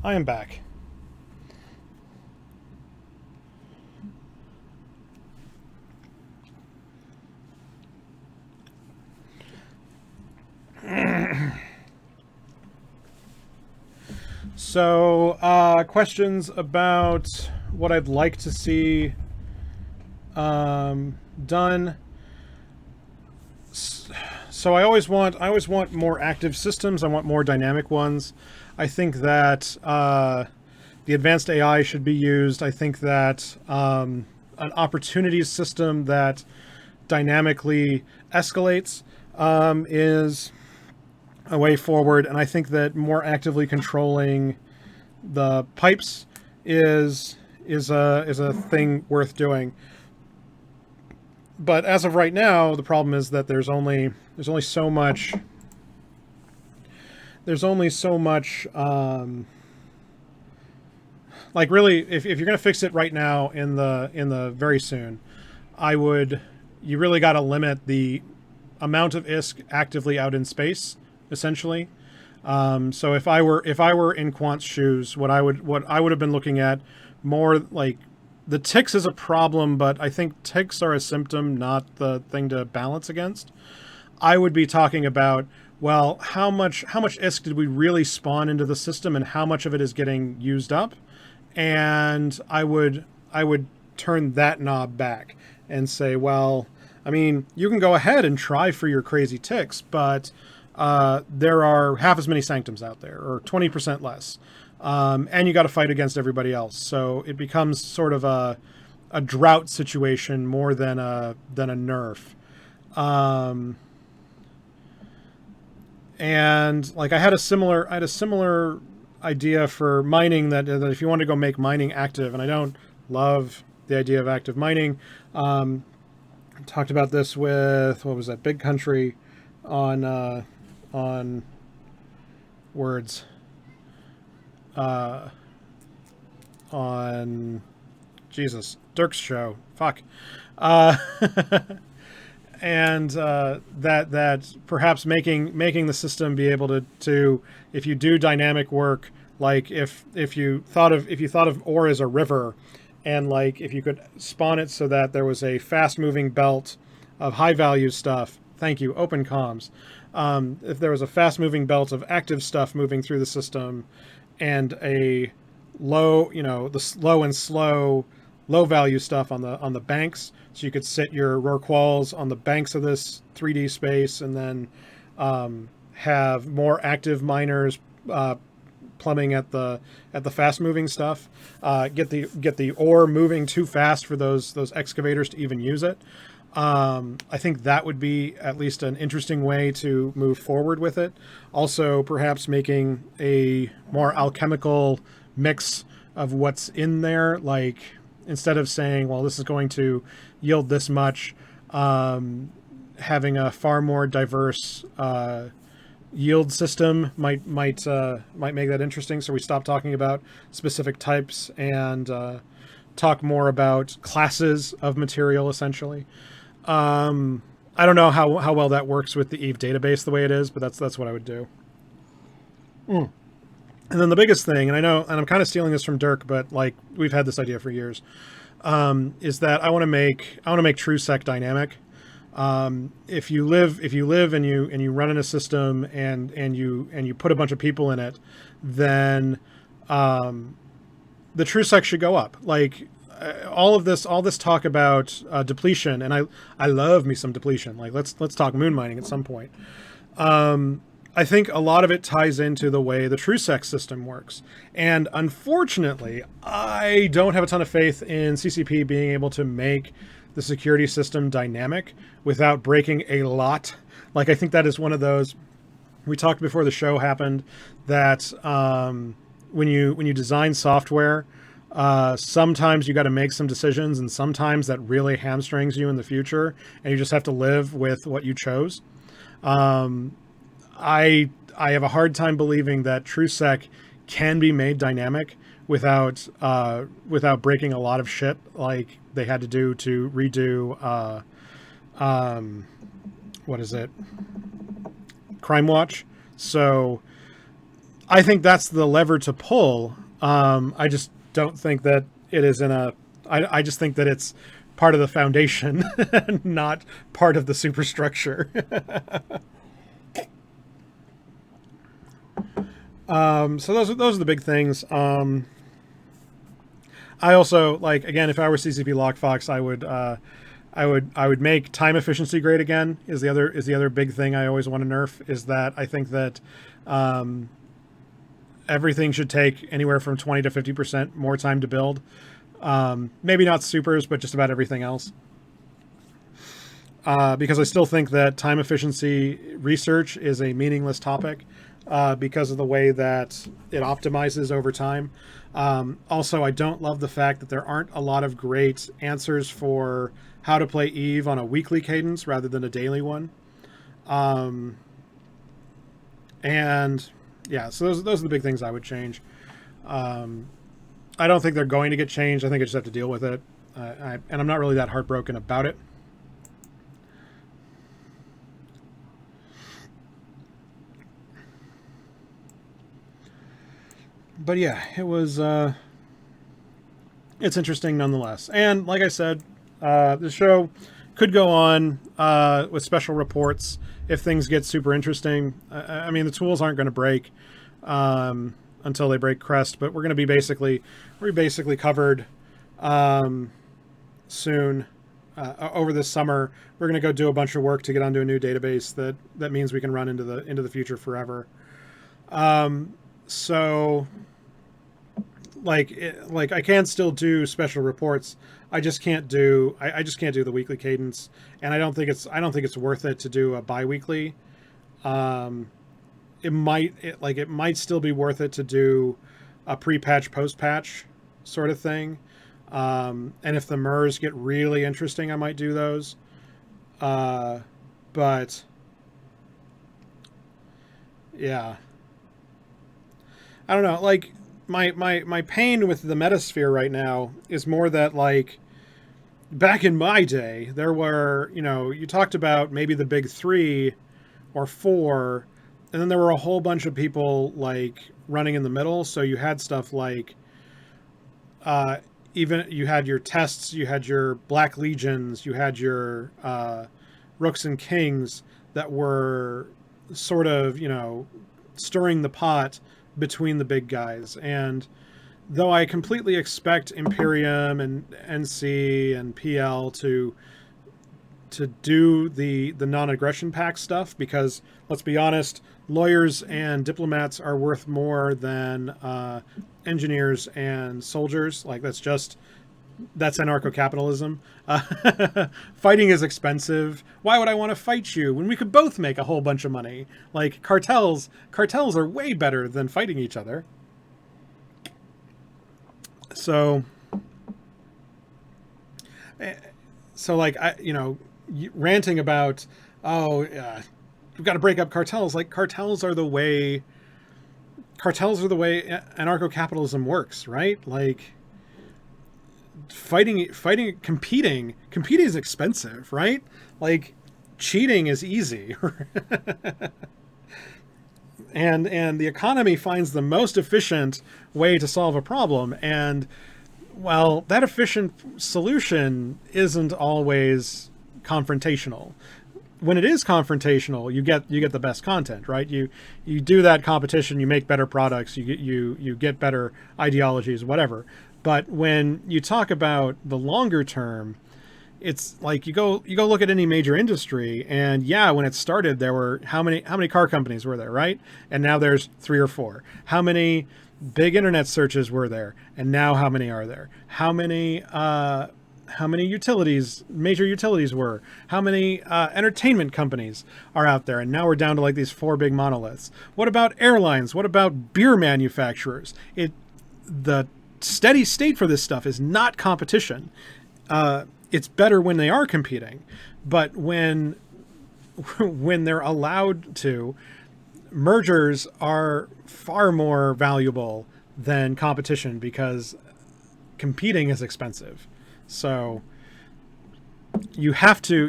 I am back. So, questions about what I'd like to see done. So I always want more active systems. I want more dynamic ones. I think that the advanced AI should be used. I think that an opportunities system that dynamically escalates is a way forward. And I think that more actively controlling the pipes is a thing worth doing. But as of right now, the problem is that there's only so much. Like really, if you're gonna fix it right now in the very soon, you really got to limit the amount of ISK actively out in space, essentially. So if I were in Quant's shoes, what I would have been looking at more like. The ticks is a problem, but I think ticks are a symptom, not the thing to balance against. I would be talking about, well, how much ISK did we really spawn into the system, and how much of it is getting used up? And I would turn that knob back and say, well, I mean, you can go ahead and try for your crazy ticks, but there are half as many sanctums out there, or 20% less, and you got to fight against everybody else. So it becomes sort of a drought situation more than a nerf. And like I had a similar idea for mining, that if you want to go make mining active, and I don't love the idea of active mining. Talked about this with, what was that, Big Country on words, on Jesus, Dirk's show, fuck, and that perhaps making the system be able to if you do dynamic work, like if you thought of ore as a river, and like if you could spawn it so that there was a fast moving belt of high value stuff. Thank you, open comms. If there was a fast moving belt of active stuff moving through the system, and a low, low value stuff on the banks, so you could sit your rorquals on the banks of this 3D space, and then have more active miners plumbing at the fast moving stuff. Get the ore moving too fast for those excavators to even use it. I think that would be at least an interesting way to move forward with it. Also, perhaps making a more alchemical mix of what's in there, like instead of saying, well, this is going to yield this much, having a far more diverse yield system might make that interesting. So we stop talking about specific types and talk more about classes of material, essentially. I don't know how well that works with the Eve database the way it is, but that's what I would do. And then the biggest thing, and I know, and I'm kind of stealing this from Dirk, but like we've had this idea for years, is that I want to make TrueSec dynamic. If you live and you run in a system and you put a bunch of people in it, then the TrueSec should go up. Like all this talk about depletion, and I love me some depletion. Like let's talk moon mining at some point. I think a lot of it ties into the way the TrueSec system works. And unfortunately, I don't have a ton of faith in CCP being able to make the security system dynamic without breaking a lot. Like, I think that is one of those, we talked before the show happened, that when you design software, sometimes you got to make some decisions, and sometimes that really hamstrings you in the future, and you just have to live with what you chose. I have a hard time believing that TrueSec can be made dynamic without breaking a lot of shit like they had to do to redo what is it? Crime Watch. So I think that's the lever to pull. I just don't think that it is I just think that it's part of the foundation, not part of the superstructure. So those are the big things. I also, like, again, if I were CCP Lockefox, I would make time efficiency great again. Is the other big thing I always want to nerf, is that I think that everything should take anywhere from 20 to 50% more time to build. Maybe not supers, but just about everything else. Because I still think that time efficiency research is a meaningless topic. Because of the way that it optimizes over time. Also, I don't love the fact that there aren't a lot of great answers for how to play Eve on a weekly cadence rather than a daily one. And yeah, so those are the big things I would change. I don't think they're going to get changed. I think I just have to deal with it. And I'm not really that heartbroken about it. But yeah, it was, it's interesting nonetheless. And like I said, the show could go on with special reports if things get super interesting. I mean, the tools aren't going to break until they break Crest, but we're basically covered soon. Over this summer, we're going to go do a bunch of work to get onto a new database that means we can run into the future forever. So like I can still do special reports. I just can't do the weekly cadence, and I don't think it's worth it to do a bi-weekly. It might still be worth it to do a pre-patch post-patch sort of thing. And if the MERS get really interesting, I might do those. But yeah, I don't know. Like my pain with the Metasphere right now is more that, like, back in my day, there were, you talked about maybe the big 3 or 4, and then there were a whole bunch of people like running in the middle. So you had stuff like, even you had your tests, you had your Black Legions, you had your Rooks and Kings that were sort of, stirring the pot between the big guys. And though I completely expect Imperium and NC and PL to do the non-aggression pact stuff, because let's be honest, lawyers and diplomats are worth more than engineers and soldiers. Like, that's anarcho-capitalism. Fighting is expensive. Why would I want to fight you when we could both make a whole bunch of money? Like, cartels are way better than fighting each other. So like, ranting about, we've got to break up cartels. Like, cartels are the way anarcho-capitalism works, right? Like, competing is expensive, right? Like, cheating is easy. and the economy finds the most efficient way to solve a problem, and, well, that efficient solution isn't always confrontational. When it is confrontational, you get the best content, right? You do that competition, you make better products, you get better ideologies, whatever. But when you talk about the longer term, it's like you go look at any major industry, and yeah, when it started, there were how many car companies were there, right? And now there's 3 or 4. How many big internet searches were there? And now how many are there? How many major utilities were? How many entertainment companies are out there? And now we're down to like these 4 big monoliths. What about airlines? What about beer manufacturers? The steady state for this stuff is not competition. It's better when they are competing, but when they're allowed to, mergers are far more valuable than competition because competing is expensive. So you have to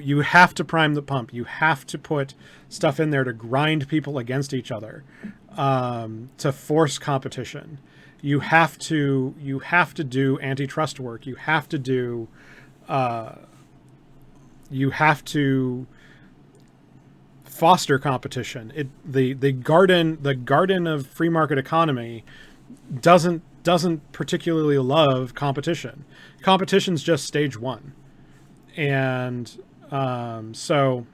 prime the pump. You have to put stuff in there to grind people against each other, to force competition. You have to do antitrust work. You have to foster competition. The garden of free market economy doesn't particularly love competition. Competition's just stage 1. And so,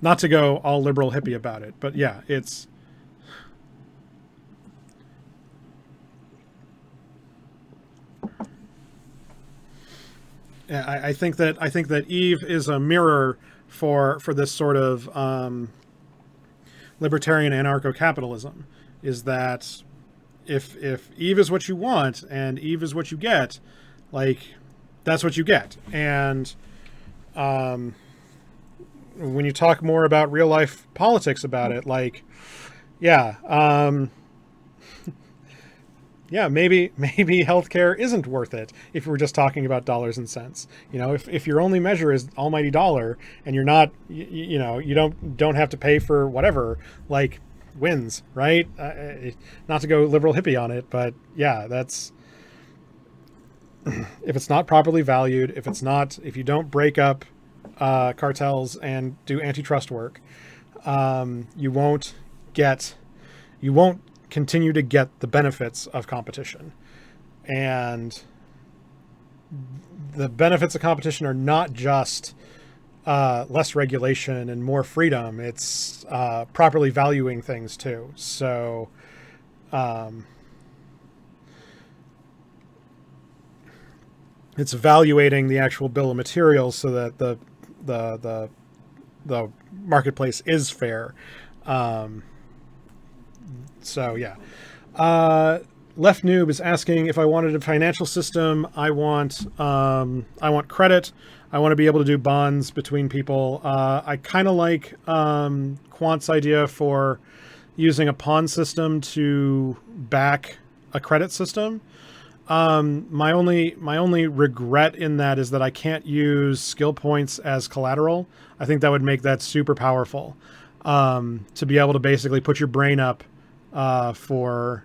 not to go all liberal hippie about it, but yeah, it's I think that Eve is a mirror for this sort of libertarian anarcho-capitalism. Is that if Eve is what you want and Eve is what you get, like, that's what you get. And when you talk more about real life politics about it, like, yeah, maybe healthcare isn't worth it if we're just talking about dollars and cents. If your only measure is almighty dollar and you're not, you don't have to pay for whatever, like, wins, right? Not to go liberal hippie on it, but yeah, if it's not properly valued, if you don't break up cartels and do antitrust work, you won't continue to get the benefits of competition. And the benefits of competition are not just less regulation and more freedom. It's properly valuing things too. So it's evaluating the actual bill of materials so that the marketplace is fair. So yeah. Left Noob is asking if I wanted a financial system. I want credit. I want to be able to do bonds between people. I kind of like Quant's idea for using a pawn system to back a credit system. My only regret in that is that I can't use skill points as collateral. I think that would make that super powerful, to be able to basically put your brain up for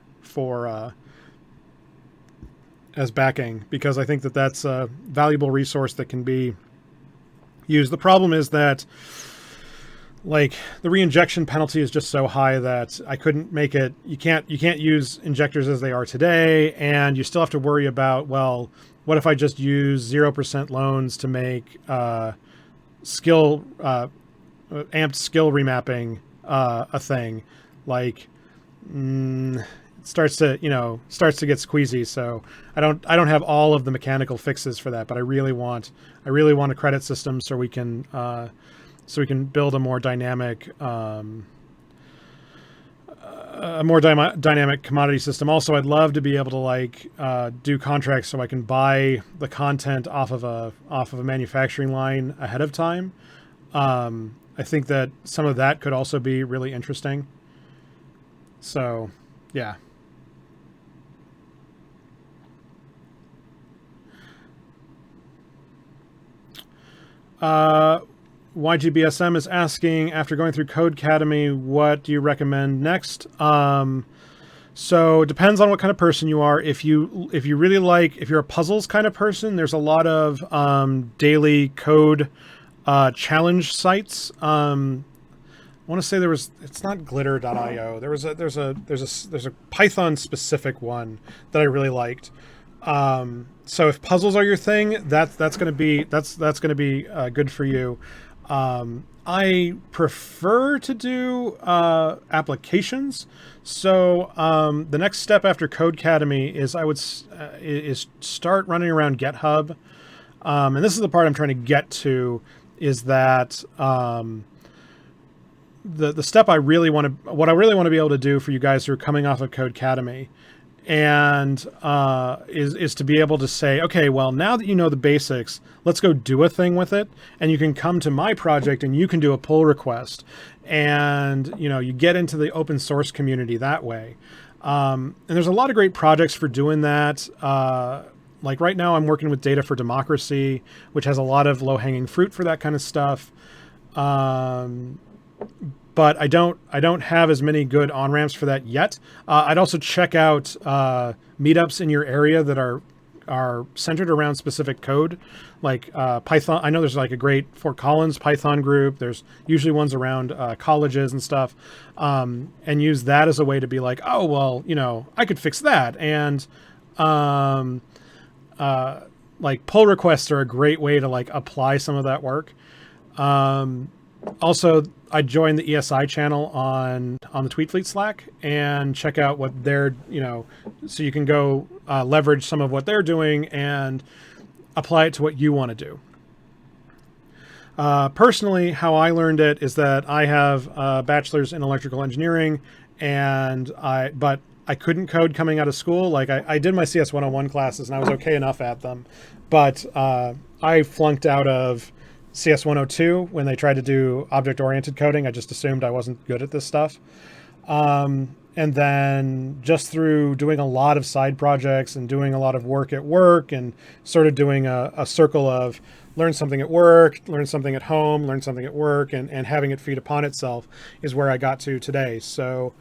as backing, because I think that that's a valuable resource that can be used. The problem is that, like, the reinjection penalty is just so high that I couldn't make it. You can't use injectors as they are today, and you still have to worry about, well, what if I just use 0% loans to make amped skill remapping a thing? Like, it starts to get squeezy. So I don't have all of the mechanical fixes for that, but I really want a credit system so we can build a more dynamic dynamic commodity system. Also, I'd love to be able to do contracts so I can buy the content off of a manufacturing line ahead of time. I think that some of that could also be really interesting. So, yeah. YGBSM is asking, after going through Codecademy, what do you recommend next? So it depends on what kind of person you are. If you're a puzzles kind of person, there's a lot of daily code challenge sites. I want to say it's not glitter.io. There's a Python specific one that I really liked. So if puzzles are your thing, that's going to be good for you. I prefer to do applications. So the next step after Codecademy is start running around GitHub. And this is the part I'm trying to get to, is that the step what I really want to be able to do for you guys who are coming off of Codecademy, and is to be able to say, okay, well, now that you know the basics, let's go do a thing with it. And you can come to my project and you can do a pull request, and you get into the open source community that way. And there's a lot of great projects for doing that. Like right now I'm working with Data for Democracy, which has a lot of low-hanging fruit for that kind of stuff. But I don't have as many good on-ramps for that yet. I'd also check out meetups in your area that are centered around specific code, like Python. I know there's like a great Fort Collins Python group. There's usually ones around colleges and stuff, and use that as a way to be like, oh, well, I could fix that. And like pull requests are a great way to like apply some of that work. Also, I joined the ESI channel on the Tweetfleet Slack and check out what they're, so you can go leverage some of what they're doing and apply it to what you want to do. Personally, how I learned it is that I have a bachelor's in electrical engineering, but I couldn't code coming out of school. Like I did my CS 101 classes and I was okay enough at them, but I flunked out of CS 102 when they tried to do object-oriented coding. I just assumed I wasn't good at this stuff. And then just through doing a lot of side projects and doing a lot of work at work and sort of doing a circle of learn something at work, learn something at home, learn something at work, and having it feed upon itself is where I got to today. So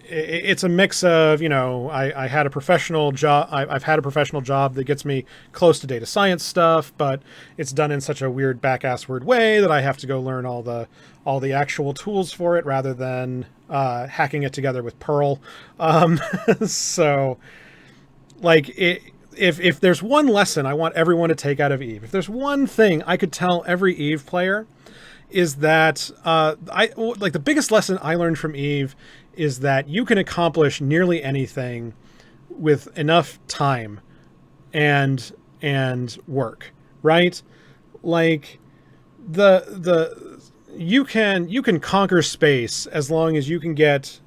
it's a mix of, I had a professional job. I've had a professional job that gets me close to data science stuff, but it's done in such a weird back-assward way that I have to go learn all the actual tools for it rather than hacking it together with Perl. So, like, if there's one lesson I want everyone to take out of Eve, if there's one thing I could tell every Eve player, is that the biggest lesson I learned from Eve is that you can accomplish nearly anything with enough time and work, right? Like you can conquer space as long as you can get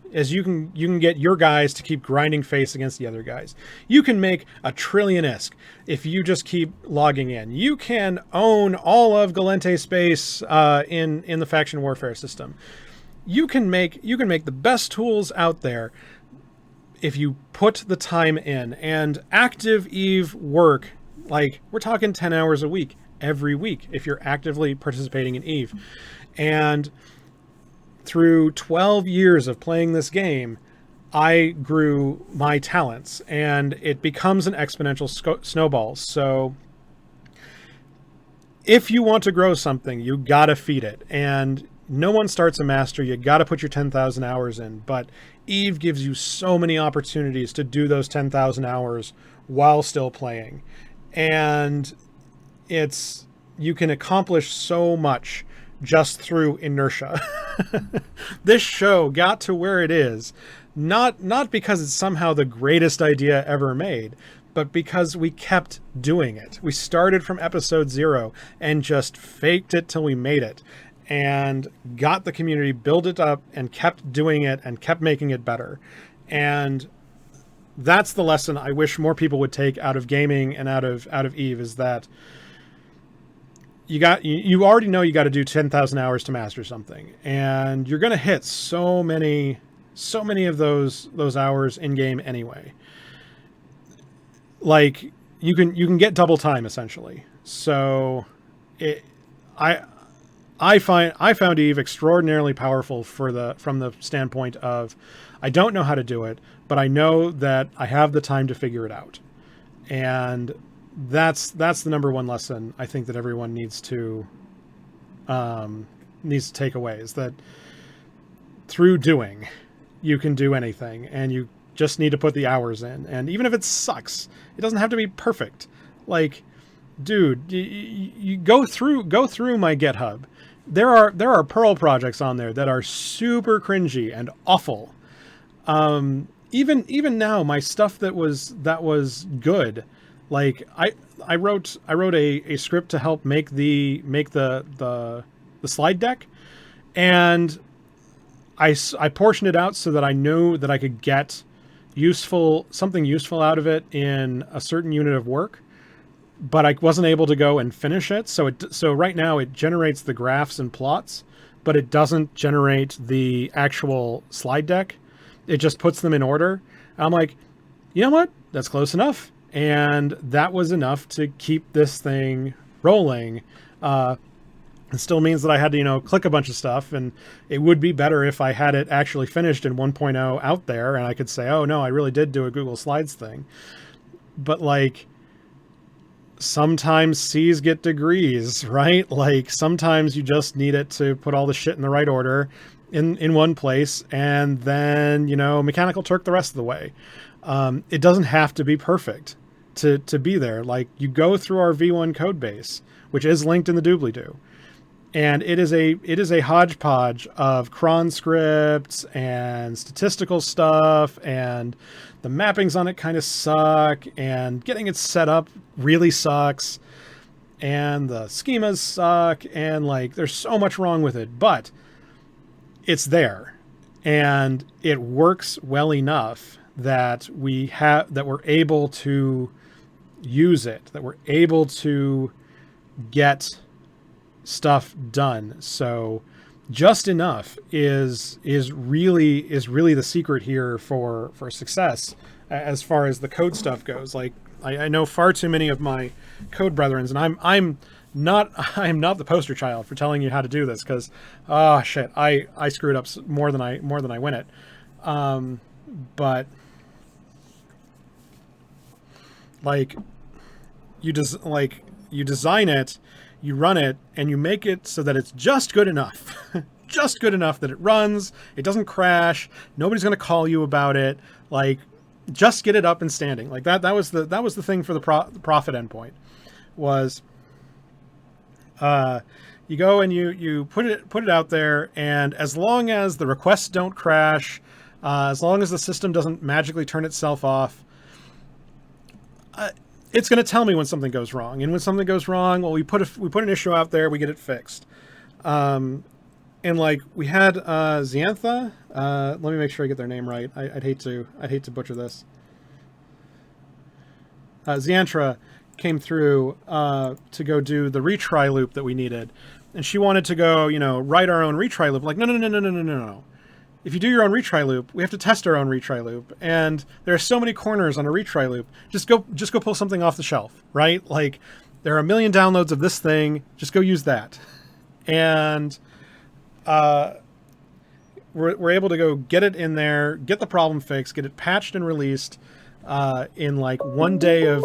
your guys to keep grinding face against the other guys. You can make a trillion ISK if you just keep logging in. You can own all of Galente space in the faction warfare system. You can make the best tools out there if you put the time in. And active Eve work, like, we're talking 10 hours a week every week if you're actively participating in Eve. And through 12 years of playing this game, I grew my talents, and it becomes an exponential snowball. So if you want to grow something, you gotta feed it. And no one starts a master. You gotta put your 10,000 hours in. But Eve gives you so many opportunities to do those 10,000 hours while still playing. And you can accomplish so much just through inertia. This show got to where it is, not because it's somehow the greatest idea ever made, but because we kept doing it. We started from episode 0 and just faked it till we made it, and got the community, built it up, and kept doing it and kept making it better. And that's the lesson I wish more people would take out of gaming and out of Eve, is that you already know you got to do 10,000 hours to master something, and you're going to hit so many of those hours in game anyway. Like, you can get double time essentially. So I found Eve extraordinarily powerful from the standpoint of, I don't know how to do it, but I know that I have the time to figure it out. And that's the number one lesson I think that everyone needs to take away, is that through doing, you can do anything, and you just need to put the hours in. And even if it sucks, it doesn't have to be perfect. Like, dude, you go through my GitHub. There are Perl projects on there that are super cringy and awful. Even now, my stuff that was good, like I wrote a script to help make the slide deck, and I portioned it out so that I knew that I could get something useful out of it in a certain unit of work, but I wasn't able to go and finish it. So right now it generates the graphs and plots, but it doesn't generate the actual slide deck. It just puts them in order. I'm like, you know what? That's close enough. And that was enough to keep this thing rolling. It still means that I had to, click a bunch of stuff, and it would be better if I had it actually finished in 1.0 out there, and I could say, oh no, I really did do a Google Slides thing. But like, sometimes C's get degrees, right? Like, sometimes you just need it to put all the shit in the right order in one place, and then, Mechanical Turk the rest of the way. It doesn't have to be perfect to be there. Like, you go through our V1 code base, which is linked in the doobly-doo, and it is a hodgepodge of cron scripts and statistical stuff, and the mappings on it kind of suck, and getting it set up really sucks, and the schemas suck, and like, there's so much wrong with it, but it's there, and it works well enough that we're able to use it, that we're able to get stuff done. So just enough is really the secret here for success as far as the code stuff goes. Like, I know far too many of my code brethrens, and I'm not the poster child for telling you how to do this, because shit, I screwed up more than I win it. But like you design it, you run it, and you make it so that it's just good enough. Just good enough that it runs, it doesn't crash, nobody's going to call you about it. Like, just get it up and standing. Like that was the thing for the profit endpoint was you go and you put it out there, and as long as the requests don't crash, as long as the system doesn't magically turn itself off, it's going to tell me when something goes wrong. And when something goes wrong, well, we put an issue out there, we get it fixed. And like we had Xiantha. Let me make sure I get their name right. I'd hate to butcher this. Xiantra came through to go do the retry loop that we needed, and she wanted to go, write our own retry loop. Like, no. If you do your own retry loop, we have to test our own retry loop, and there are so many corners on a retry loop. Just go pull something off the shelf, right? Like, there are 1 million downloads of this thing. Just go use that, and we're able to go get it in there, get the problem fixed, get it patched and released in like 1 day of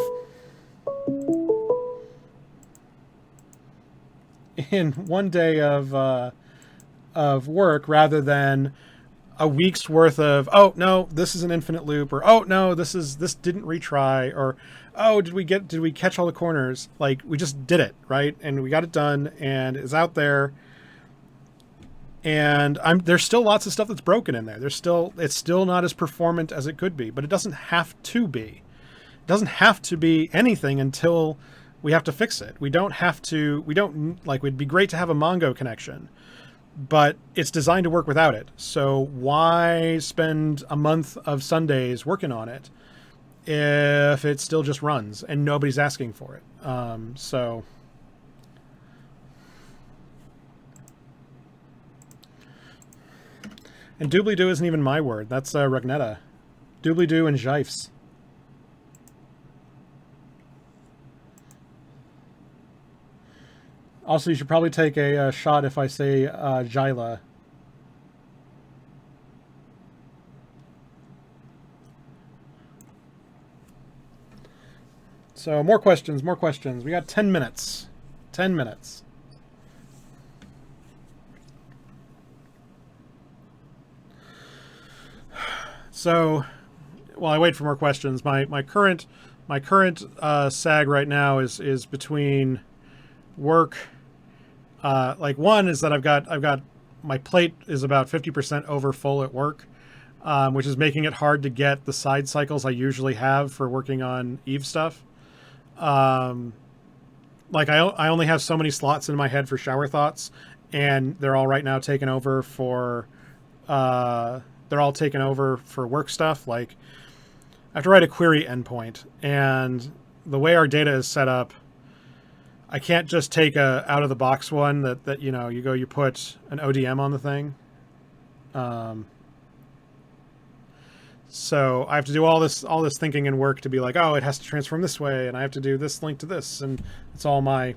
work, rather than a week's worth of, oh no, this is an infinite loop, or oh no, this didn't retry, or oh, did we catch all the corners? Like, we just did it, right? And we got it done, and it's out there. And there's still lots of stuff that's broken in there. It's still not as performant as it could be, but it doesn't have to be. It doesn't have to be anything until we have to fix it. It'd be great to have a Mongo connection, but it's designed to work without it. So why spend a month of Sundays working on it if it still just runs and nobody's asking for it? And doobly-doo isn't even my word. That's Rugnetta. Doobly-doo and Jifes. Also, you should probably take a shot if I say Jyla. So, more questions. We got 10 minutes. 10 minutes. So, while I wait for more questions, my current sag right now is between work. One is that I've got my plate is about 50% over full at work, which is making it hard to get the side cycles I usually have for working on Eve stuff. I only have so many slots in my head for shower thoughts, and they're all right now taken over for work stuff. Like, I have to write a query endpoint, and the way our data is set up, I can't just take a out of the box one that you put an ODM on the thing. So I have to do all this thinking and work to be like, oh, it has to transform this way, and I have to do this link to this, and it's all my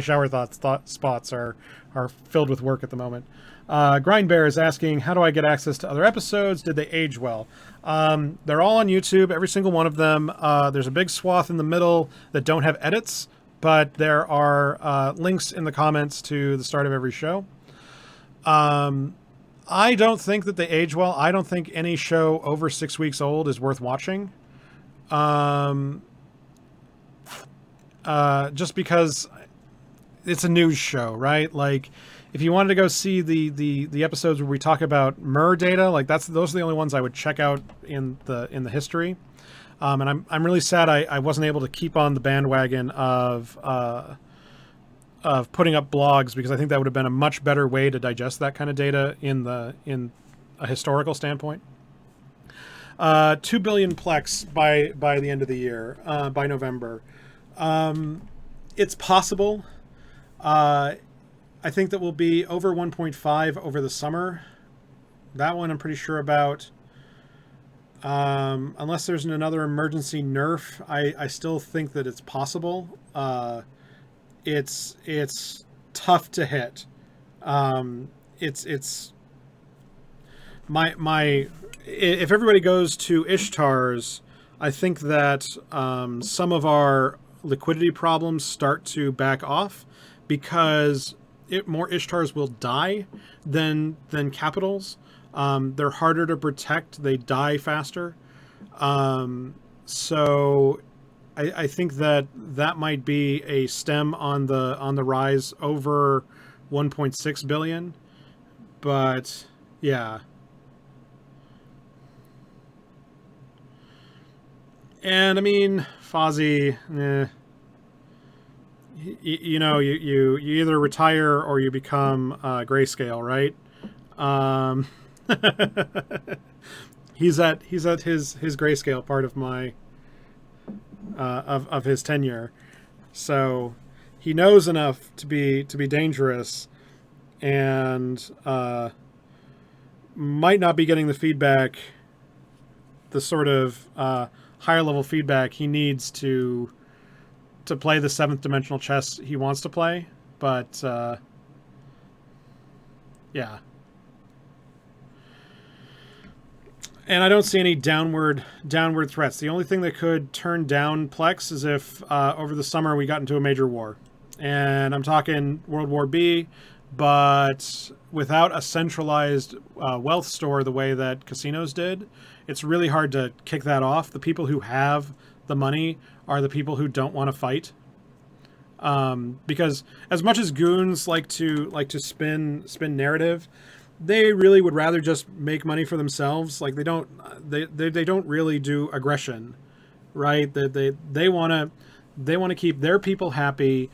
shower thought spots are filled with work at the moment. Grindbear is asking, how do I get access to other episodes? Did they age well? They're all on YouTube, every single one of them. There's a big swath in the middle that don't have edits, but there are links in the comments to the start of every show. I don't think that they age well. I don't think any show over 6 weeks old is worth watching. Just because it's a news show, right? Like, if you wanted to go see the episodes where we talk about MER data, like those are the only ones I would check out in the history. And I'm really sad I wasn't able to keep on the bandwagon of putting up blogs, because I think that would have been a much better way to digest that kind of data in a historical standpoint. 2 billion plex by the end of the year, by November. It's possible. I think that will be over 1.5 over the summer. That one I'm pretty sure about. Unless there's another emergency nerf, I still think that it's possible. It's tough to hit. It's if everybody goes to Ishtar's, I think that some of our liquidity problems start to back off because more Ishtars will die than capitals. They're harder to protect. They die faster. So I think that might be a stem on the rise over 1.6 billion. But yeah. And I mean, Fozzie, you either retire or you become grayscale, right? Um, he's at his grayscale part of my of his tenure, so he knows enough to be dangerous, and might not be getting the feedback, the sort of higher level feedback he needs to play the seventh dimensional chess he wants to play. But yeah. And I don't see any downward threats. The only thing that could turn down Plex is if over the summer we got into a major war. And I'm talking World War B, but without a centralized wealth store the way that casinos did, it's really hard to kick that off. The people who have the money are the people who don't want to fight. Because as much as goons like to spin narrative, they really would rather just make money for themselves. Like they don't really do aggression, right? They want to keep their people happy,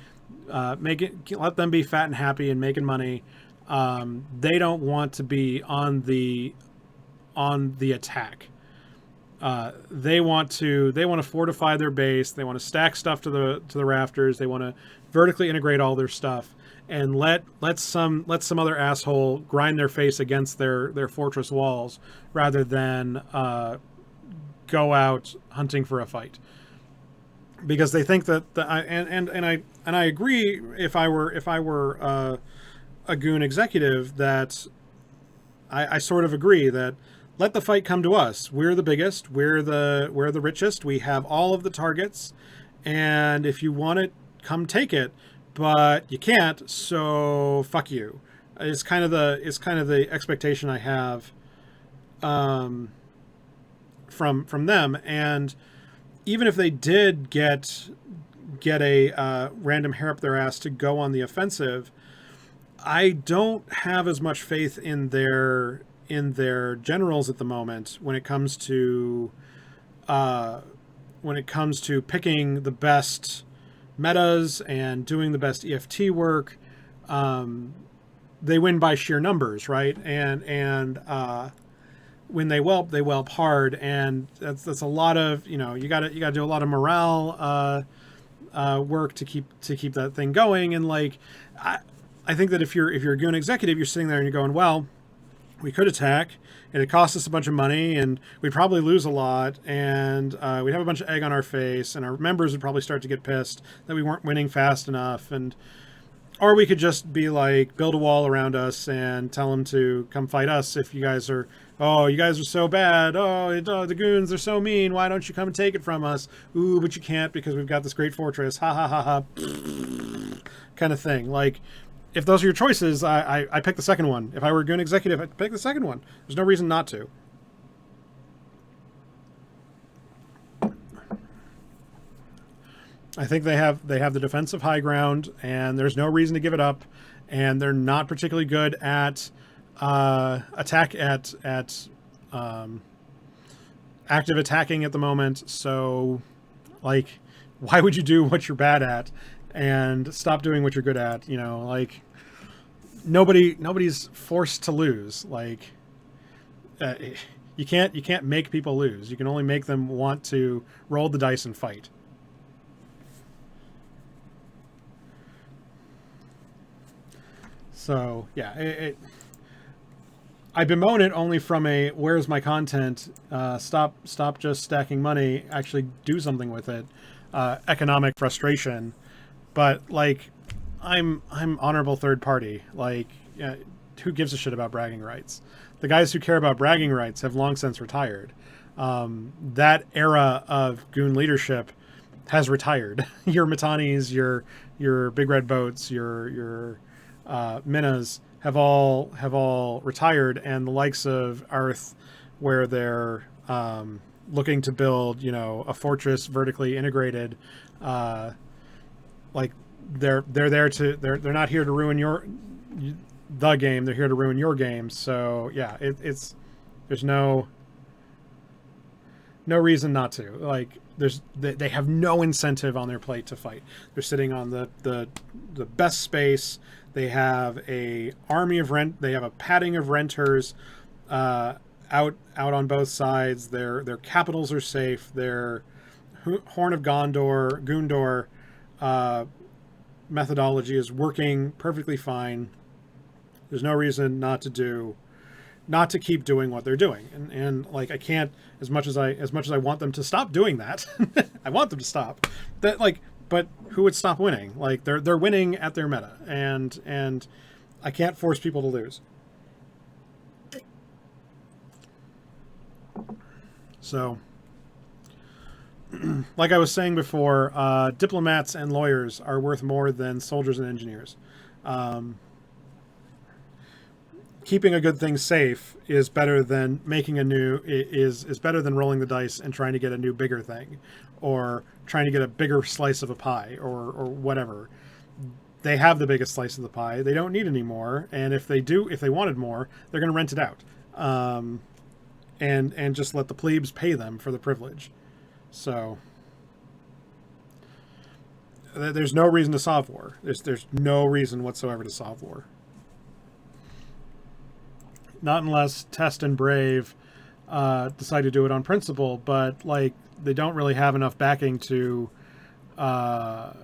let them be fat and happy and making money. They don't want to be on the attack. They want to fortify their base. They want to stack stuff to the rafters. They want to vertically integrate all their stuff and let some other asshole grind their face against their fortress walls rather than go out hunting for a fight. Because they think that I agree. If I were a goon executive, that I sort of agree that let the fight come to us. We're the biggest. We're the richest. We have all of the targets, and if you want it, come take it. But you can't. So fuck you. It's kind of the expectation I have from them. And even if they did get a random hair up their ass to go on the offensive, I don't have as much faith in their generals at the moment when it comes to picking the best metas and doing the best EFT work. They win by sheer numbers, right? And when they whelp hard, and that's a lot of, you got to do a lot of morale work to keep that thing going. And like I think that if you're a goon executive, you're sitting there and you're going, well, we could attack, and it costs us a bunch of money, and we'd probably lose a lot, and we'd have a bunch of egg on our face, and our members would probably start to get pissed that we weren't winning fast enough, or we could just be like, build a wall around us and tell them to come fight us if you guys are so bad. The goons are so mean. Why don't you come and take it from us? Ooh, but you can't because we've got this great fortress. Ha ha ha ha. Kind of thing. Like, if those are your choices, I pick the second one. If I were a goon executive, I'd pick the second one. There's no reason not to. I think they have the defensive high ground, and there's no reason to give it up. And they're not particularly good at active attacking at the moment. So, like, why would you do what you're bad at and stop doing what you're good at? Like, nobody's forced to lose. Like, you can't make people lose. You can only make them want to roll the dice and fight. So yeah, I bemoan it only from a where's my content? Stop just stacking money. Actually do something with it. Economic frustration. But like, I'm honorable third party. Like, who gives a shit about bragging rights? the guys who care about bragging rights have long since retired. That era of goon leadership has retired. Your Matanis, your Big Red Boats, your Minas have all retired, and the likes of Arth, where they're looking to build, a fortress vertically integrated, like they're not here to ruin the game. They're here to ruin your game. So yeah, there's no reason not to. Like they have no incentive on their plate to fight. They're sitting on the best space. They have a army of they have a padding of renters out on both sides. Their capitals are safe. Their Horn of Gondor methodology is working perfectly fine. There's no reason not to keep doing what they're doing. And like, I can't, as much as I want them to stop doing that, I want them to stop that. Like, but who would stop winning? Like, they're winning at their meta, and I can't force people to lose. So, like I was saying before, diplomats and lawyers are worth more than soldiers and engineers. Keeping a good thing safe is better than making is better than rolling the dice and trying to get a new bigger thing, or trying to get a bigger slice of a pie, or whatever. They have the biggest slice of the pie. They don't need any more, and if they wanted more, they're going to rent it out, and just let the plebes pay them for the privilege. So there's no reason to solve war. There's no reason whatsoever to solve war. Not unless Test and Brave decide to do it on principle, but like, they don't really have enough backing to topple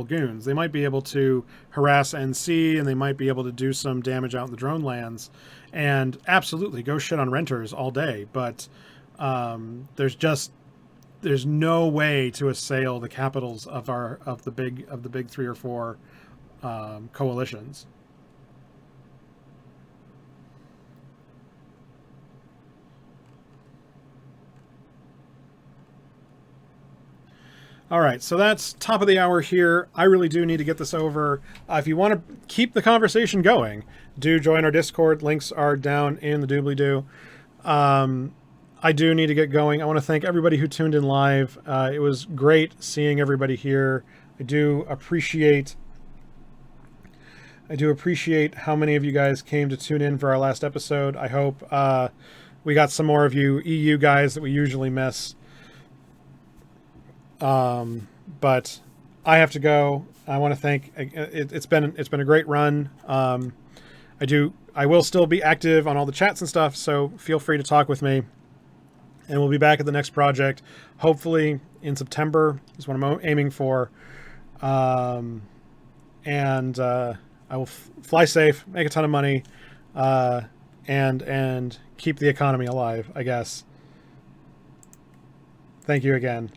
goons. They might be able to harass NC, and they might be able to do some damage out in the drone lands, and absolutely go shit on renters all day. But there's no way to assail the capitals of the big 3 or 4 coalitions. All right, so that's top of the hour here. I really do need to get this over. If you want to keep the conversation going, do join our Discord. Links are down in the doobly-doo. I do need to get going. I want to thank everybody who tuned in live. It was great seeing everybody here. I do appreciate how many of you guys came to tune in for our last episode. I hope we got some more of you EU guys that we usually miss. But I have to go. I want to thank, it's been a great run. I will still be active on all the chats and stuff, so feel free to talk with me, and we'll be back at the next project, hopefully in September is what I'm aiming for. And I will fly safe, make a ton of money, and keep the economy alive, I guess. Thank you again.